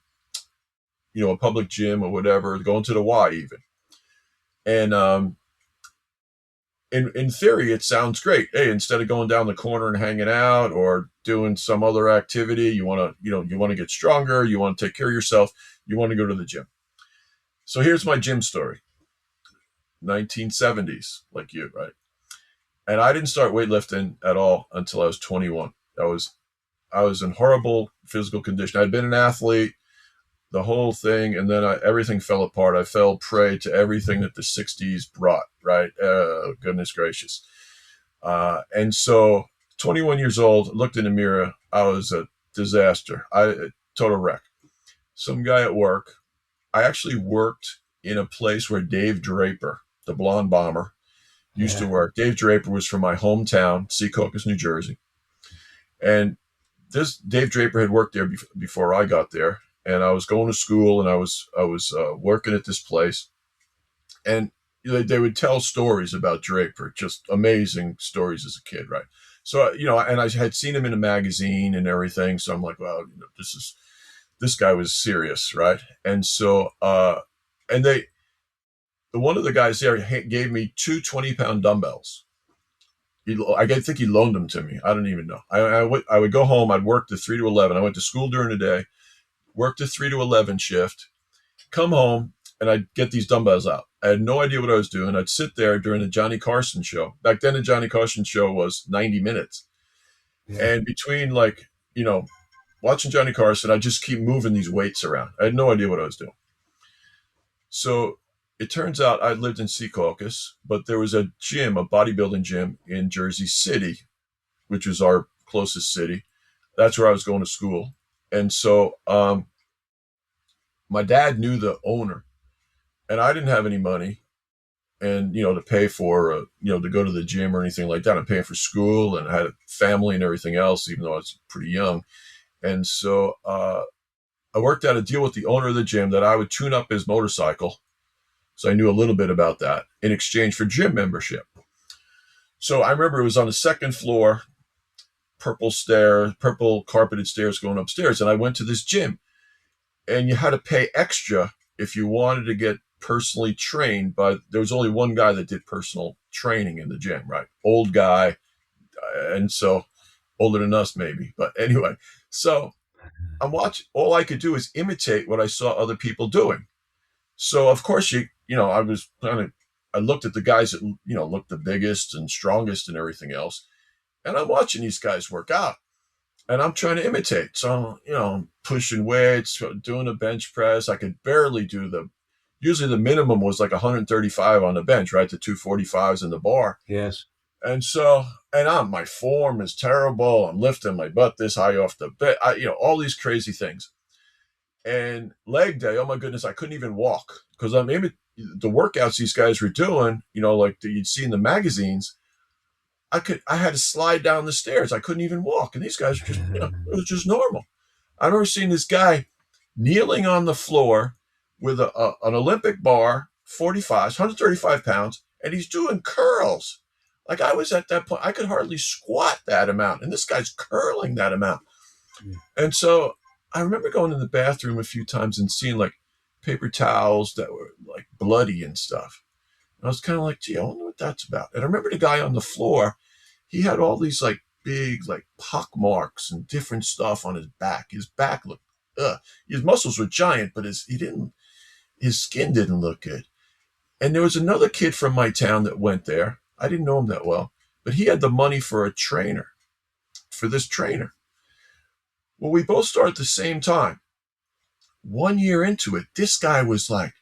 public gym or whatever, going to the Y even. And in theory, it sounds great. Hey, instead of going down the corner and hanging out or doing some other activity, you want to get stronger. You want to take care of yourself. You want to go to the gym. So here's my gym story. 1970s, like you, right? And I didn't start weightlifting at all until I was 21. I was in horrible physical condition. I'd been an athlete, the whole thing, and then everything fell apart. I fell prey to everything that the 60s brought, right? Goodness gracious. And so 21 years old, looked in the mirror. I was a disaster. A total wreck. Some guy at work. I actually worked in a place where Dave Draper, the blonde bomber, used to Yeah. work. Dave Draper was from my hometown, Secaucus, New Jersey. And this Dave Draper had worked there before I got there. And I was going to school, and I was working at this place. And they would tell stories about Draper, just amazing stories as a kid, right? So, and I had seen him in a magazine and everything. So I'm like, well, this guy was serious, right? And so, and one of the guys there gave me two 20-pound dumbbells. I think he loaned them to me. I don't even know. I would go home. I'd work the 3 to 11. I went to school during the day, worked the 3 to 11 shift, come home, and I'd get these dumbbells out. I had no idea what I was doing. I'd sit there during the Johnny Carson show. Back then, the Johnny Carson show was 90 minutes. Yeah. And between watching Johnny Carson, I'd just keep moving these weights around. I had no idea what I was doing. So it turns out I lived in Secaucus, but there was a gym, a bodybuilding gym in Jersey City, which was our closest city. That's where I was going to school. And so my dad knew the owner, and I didn't have any money and, to pay for, to go to the gym or anything like that. I'm paying for school, and I had a family and everything else, even though I was pretty young. And so I worked out a deal with the owner of the gym that I would tune up his motorcycle. So I knew a little bit about that in exchange for gym membership. So I remember it was on the second floor, purple carpeted stairs going upstairs. And I went to this gym, and you had to pay extra if you wanted to get personally trained. But there was only one guy that did personal training in the gym, right? Old guy. And so older than us, maybe. But anyway, so I'm watching. All I could do is imitate what I saw other people doing. So of course, I looked at the guys that, looked the biggest and strongest and everything else. And I'm watching these guys work out, and I'm trying to imitate. So, I'm pushing weights, doing a bench press. I could barely usually the minimum was like 135 on the bench, right? The 245s in the bar. Yes. And so, my form is terrible. I'm lifting my butt this high off the bed. All these crazy things. And leg day, oh my goodness, I couldn't even walk because the workouts these guys were doing, like you'd see in the magazines, I had to slide down the stairs. I couldn't even walk. And these guys were just, it was just normal. I remember seeing this guy kneeling on the floor with an Olympic bar, 45s, 135 pounds, and he's doing curls. Like I was at that point, I could hardly squat that amount. And this guy's curling that amount. Yeah. And so I remember going in the bathroom a few times and seeing like paper towels that were like bloody and stuff. And I was kind of like, gee, I wonder what that's about. And I remember the guy on the floor, he had all these like big like pock marks and different stuff on his back. His back looked, his muscles were giant, but his skin didn't look good. And there was another kid from my town that went there. I didn't know him that well, but he had the money for this trainer. Well, we both started at the same time. 1 year into it, this guy was like,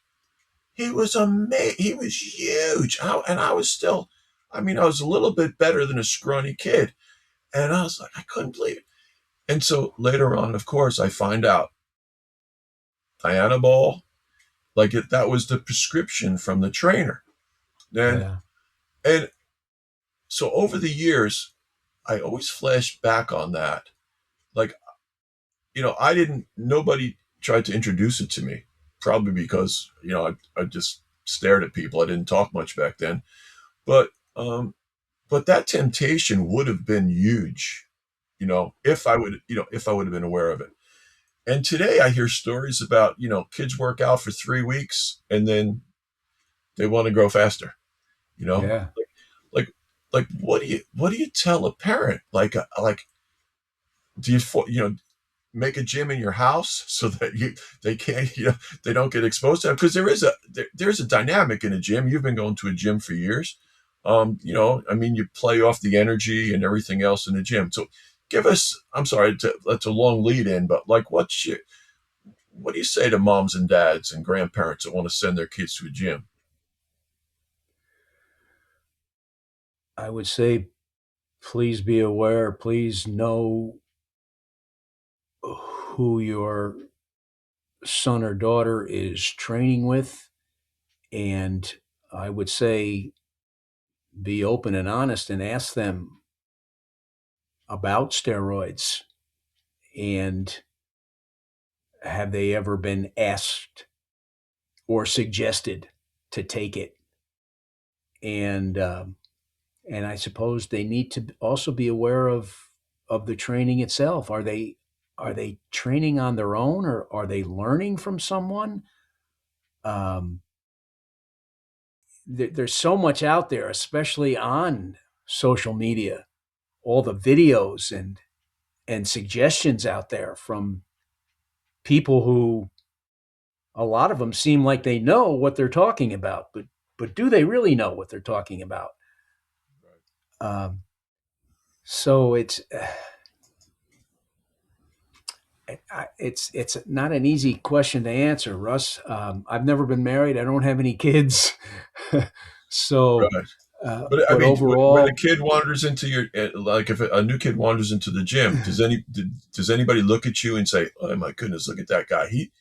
he was amazing. He was huge. And I was still, I was a little bit better than a scrawny kid. And I was like, I couldn't believe it. And so later on, of course, I find out Dianabol, that was the prescription from the trainer. And so over the years, I always flash back on that. Like, nobody tried to introduce it to me, probably because, I just stared at people. I didn't talk much back then. But that temptation would have been huge, if I would have been aware of it. And today I hear stories about, kids work out for 3 weeks and then they want to grow faster, Yeah. Like what do you tell a parent? Do you make a gym in your house so that they can't, they don't get exposed to it? Because there's a dynamic in a gym. You've been going to a gym for years. You play off the energy and everything else in the gym. So give us, I'm sorry, that's a long lead in, but like, What do you say to moms and dads and grandparents that want to send their kids to a gym? I would say, please be aware, please know who your son or daughter is training with. And I would say, be open and honest and ask them about steroids, and have they ever been asked or suggested to take it. And I suppose they need to also be aware of the training itself. Are they training on their own, or are they learning from someone? Um, there's so much out there, especially on social media, all the videos and suggestions out there from people who, a lot of them seem like they know what they're talking about, but do they really know what they're talking about? Um, so it's not an easy question to answer, Russ. I've never been married. I don't have any kids, so Right. But I but mean, when a overall, kid wanders into your, like if a new kid wanders into the gym, does anybody look at you and say, "Oh my goodness, look at that guy. He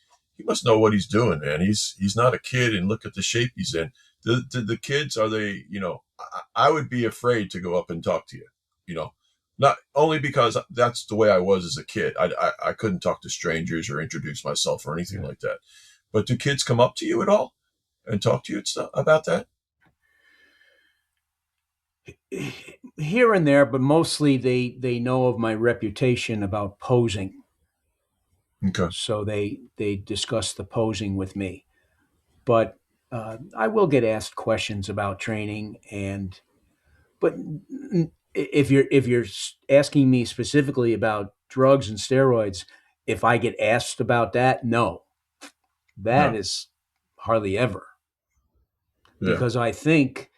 must know what he's doing, man. He's not a kid, and look at the shape he's in." The kids, are they? I would be afraid to go up and talk to you. You know, not only because that's the way I was as a kid. I couldn't talk to strangers or introduce myself or anything like that. But do kids come up to you at all and talk to you about that? here and there, but mostly they know of my reputation about posing, Okay. so they discuss the posing with me. But I will get asked questions about training, and but if you're asking me specifically about drugs and steroids, if I get asked about that, no, that No. is hardly ever, Yeah. because I think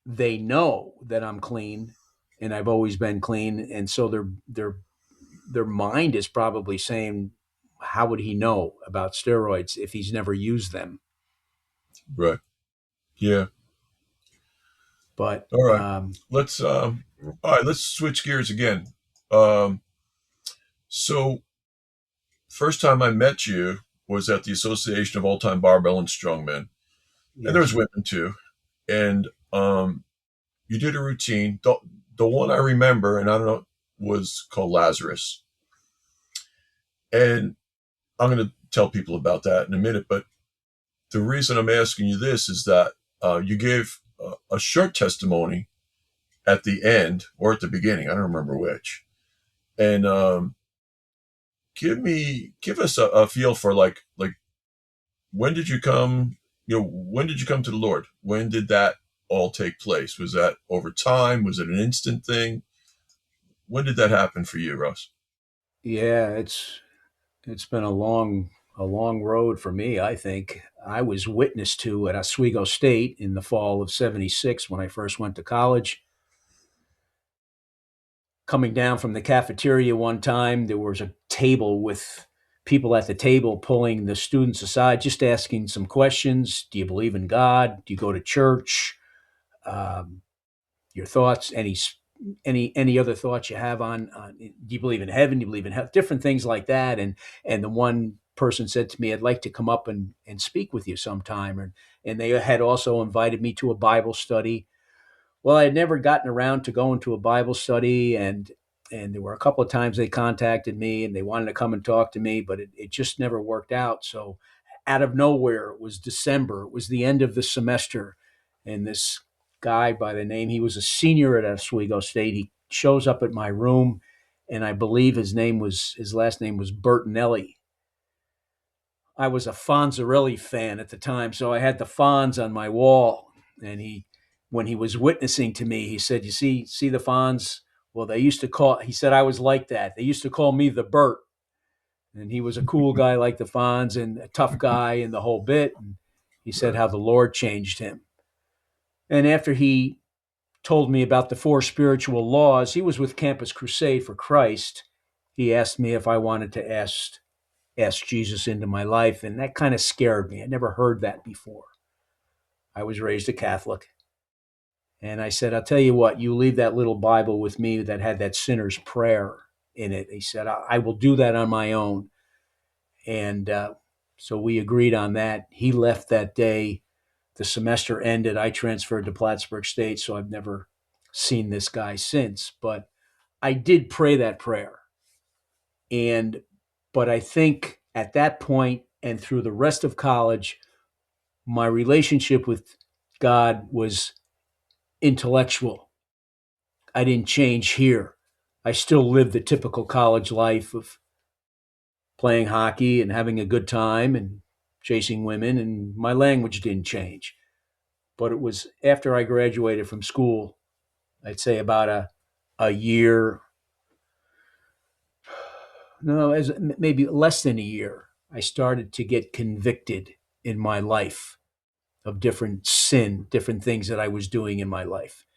they know that I'm clean and I've always been clean, and so their mind is probably saying, how would he know about steroids if he's never used them? Right. Yeah. But All right. Let's all right, let's switch gears again. Um so first time I met you was at the Association of All Time Barbell and Strongmen. And there was yes, women too. And you did a routine. The one I remember, and I don't know, was called Lazarus. And I'm gonna tell people about that in a minute, but the reason I'm asking you this is that you gave a short testimony at the end or at the beginning. I don't remember which. And give us a feel for like when did you come? When did you come to the Lord? When did that all take place? Was that over time? Was it an instant thing? When did that happen for you, Russ? yeah, it's been a long road for me. I think I was witness to at Oswego State in the fall of '76 when I first went to college. Coming down from the cafeteria one time, there was a table with people at the table pulling the students aside, just asking some questions. Do you believe in God? Do you go to church? Um, your thoughts, any other thoughts you have on, do you believe in heaven? Do you believe in hell? Different things like that. And the one person said to me, I'd like to come up and speak with you sometime. And they had also invited me to a Bible study. Well, I had never gotten around to going to a Bible study, and there were a couple of times they contacted me and they wanted to come and talk to me, but it just never worked out. So out of nowhere, it was December. It was the end of the semester, and this guy by the name, he was a senior at Oswego State. He shows up at my room, and I believe his last name was Bertinelli. I was a Fonzarelli fan at the time, so I had the Fonz on my wall. And when he was witnessing to me, he said, "You see the Fonz? Well, they used to call." He said I was like that. They used to call me the Bert, and he was a cool guy like the Fonz and a tough guy and the whole bit. And he said Right. how the Lord changed him. And after he told me about the four spiritual laws, he was with Campus Crusade for Christ. He asked me if I wanted to ask ask Jesus into my life. And that kind of scared me. I never heard that before. I was raised a Catholic. And I said, I'll tell you what, you leave that little Bible with me that had that sinner's prayer in it. He said, I will do that on my own. And so we agreed on that. He left that day. The semester ended. I transferred to Plattsburgh State, so I've never seen this guy since. But I did pray that prayer. But I think at that point and through the rest of college, my relationship with God was intellectual. I didn't change here. I still lived the typical college life of playing hockey and having a good time and chasing women, and my language didn't change. But it was after I graduated from school, I'd say about a year, no, as maybe less than a year, I started to get convicted in my life of different sin, different things that I was doing in my life,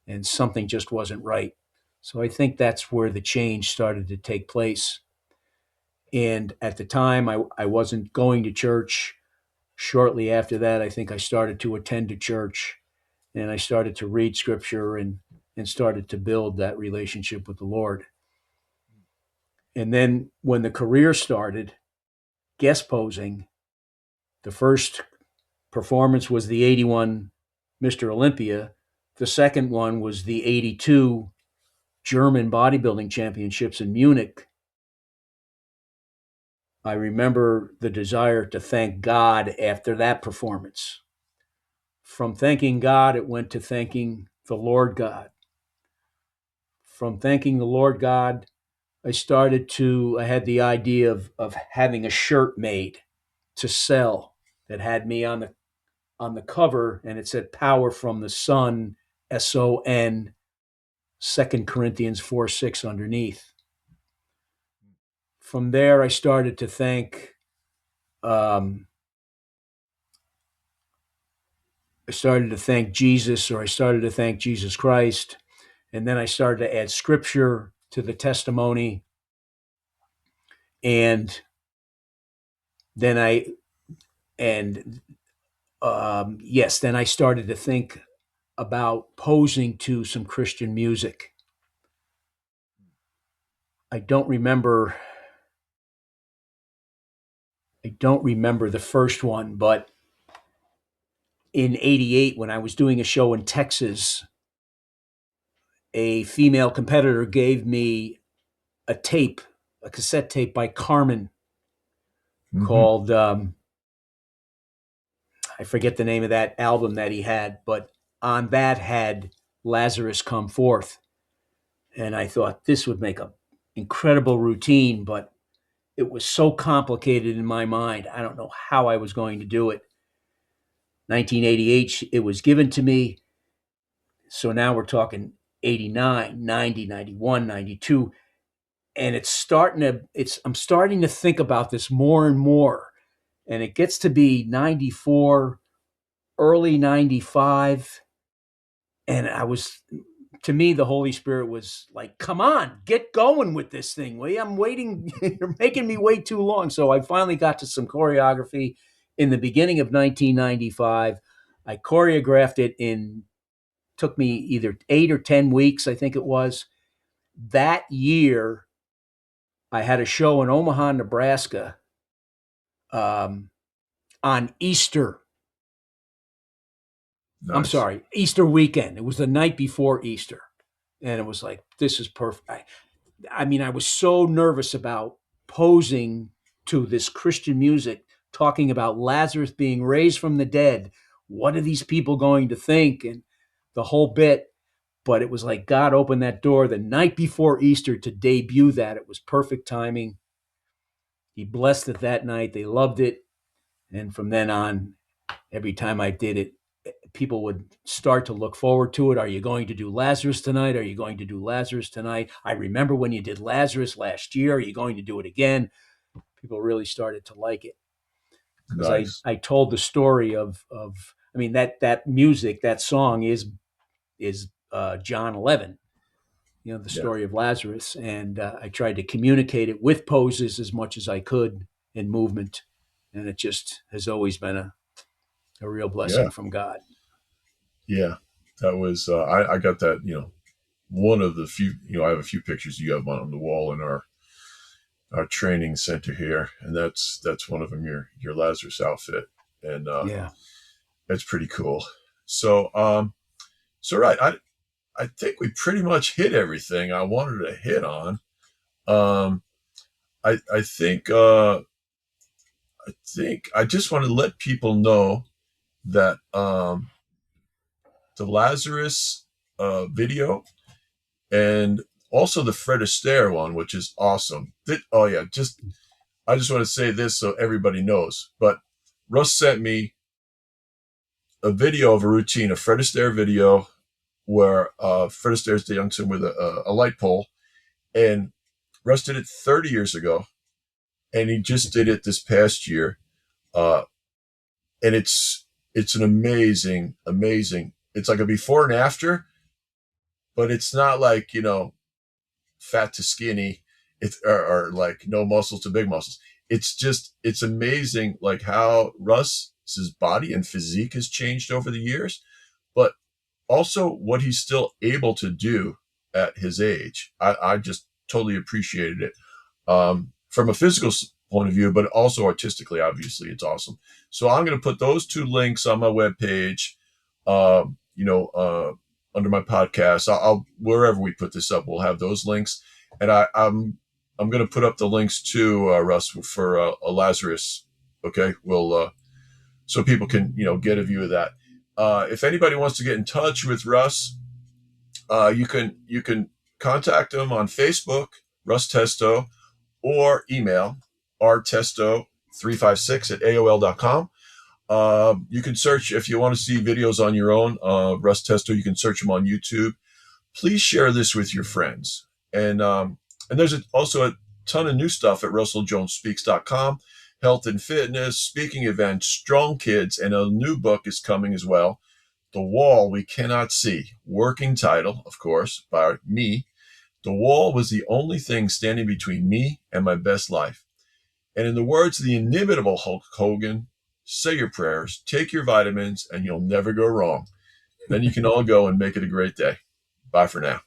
and something just wasn't right. So I think that's where the change started to take place. And at the time, I wasn't going to church. Shortly after that, I think I started to attend a church, and I started to read scripture and started to build that relationship with the Lord. And then when the career started, guest posing, the first performance was the 81 Mr. Olympia. The second one was the 82 German bodybuilding championships in Munich. I remember the desire to thank God after that performance. From thanking God, it went to thanking the Lord God. From thanking the Lord God, I had the idea of having a shirt made to sell that had me on the cover, and it said power from the sun, SON, 2 Corinthians 4:6 underneath. From there, I started to thank Jesus, or I started to thank Jesus Christ. And then I started to add scripture to the testimony. And then then I started to think about posing to some Christian music. I don't remember the first one, but in 88, when I was doing a show in Texas, a female competitor gave me a cassette tape by Carmen called, I forget the name of that album that he had, but on that had Lazarus Come Forth. And I thought this would make an incredible routine, but it was so complicated in my mind. I don't know how I was going to do it. 1988, it was given to me. So now we're talking 89, 90, 91, 92. And I'm starting to think about this more and more. And it gets to be 94, early 95. And to me, the Holy Spirit was like, come on, get going with this thing, will you? I'm waiting. You're making me wait too long. So I finally got to some choreography in the beginning of 1995. I choreographed it took me either 8 or 10 weeks, I think it was. That year, I had a show in Omaha, Nebraska, on Easter. Nice. I'm sorry, Easter weekend. It was the night before Easter. And it was like, this is perfect. I mean, I was so nervous about posing to this Christian music, talking about Lazarus being raised from the dead. What are these people going to think? And the whole bit. But it was like God opened that door the night before Easter to debut that. It was perfect timing. He blessed it that night. They loved it. And from then on, every time I did it, people would start to look forward to it. Are you going to do Lazarus tonight? Are you going to do Lazarus tonight? I remember when you did Lazarus last year. Are you going to do it again? People really started to like it. Because Nice. I told the story of I mean, that music, that song is John 11, the story of Lazarus. And I tried to communicate it with poses as much as I could. and movement. And it just has always been a real Yeah. blessing from God. Yeah. That was, I got that, one of the few, I have a few pictures you have on the wall in our training center here. And that's one of them, your Lazarus outfit. And, Yeah. it's pretty cool. So, right. I think we pretty much hit everything I wanted to hit on. I think I just want to let people know that the Lazarus video and also the Fred Astaire one, which is awesome. I just want to say this so everybody knows. But Russ sent me a video of a routine, a Fred Astaire video where Fred Astaire's the youngster with a light pole, and Russ did it 30 years ago, and he just did it this past year, and it's an amazing. It's like a before and after, but it's not like fat to skinny, or like no muscles to big muscles. It's amazing, like how Russ's body and physique has changed over the years, but also what he's still able to do at his age. I just totally appreciated it from a physical point of view, but also artistically, obviously, it's awesome. So I'm going to put those two links on my webpage, under my podcast. I'll wherever we put this up, we'll have those links. And I'm going to put up the links to Russ for a Lazarus. Okay. We'll, so people can, get a view of that. If anybody wants to get in touch with Russ, you can contact him on Facebook, Russ Testo, or email rtesto356@aol.com. You can search if you want to see videos on your own. Russ Testo, you can search him on YouTube. Please share this with your friends. And there's also a ton of new stuff at russelljonespeaks.com. Health and fitness, speaking events, strong kids, and a new book is coming as well. The Wall We Cannot See. Working title, of course, by me. The wall was the only thing standing between me and my best life. And in the words of the inimitable Hulk Hogan, say your prayers, take your vitamins, and you'll never go wrong. Then you can all go and make it a great day. Bye for now.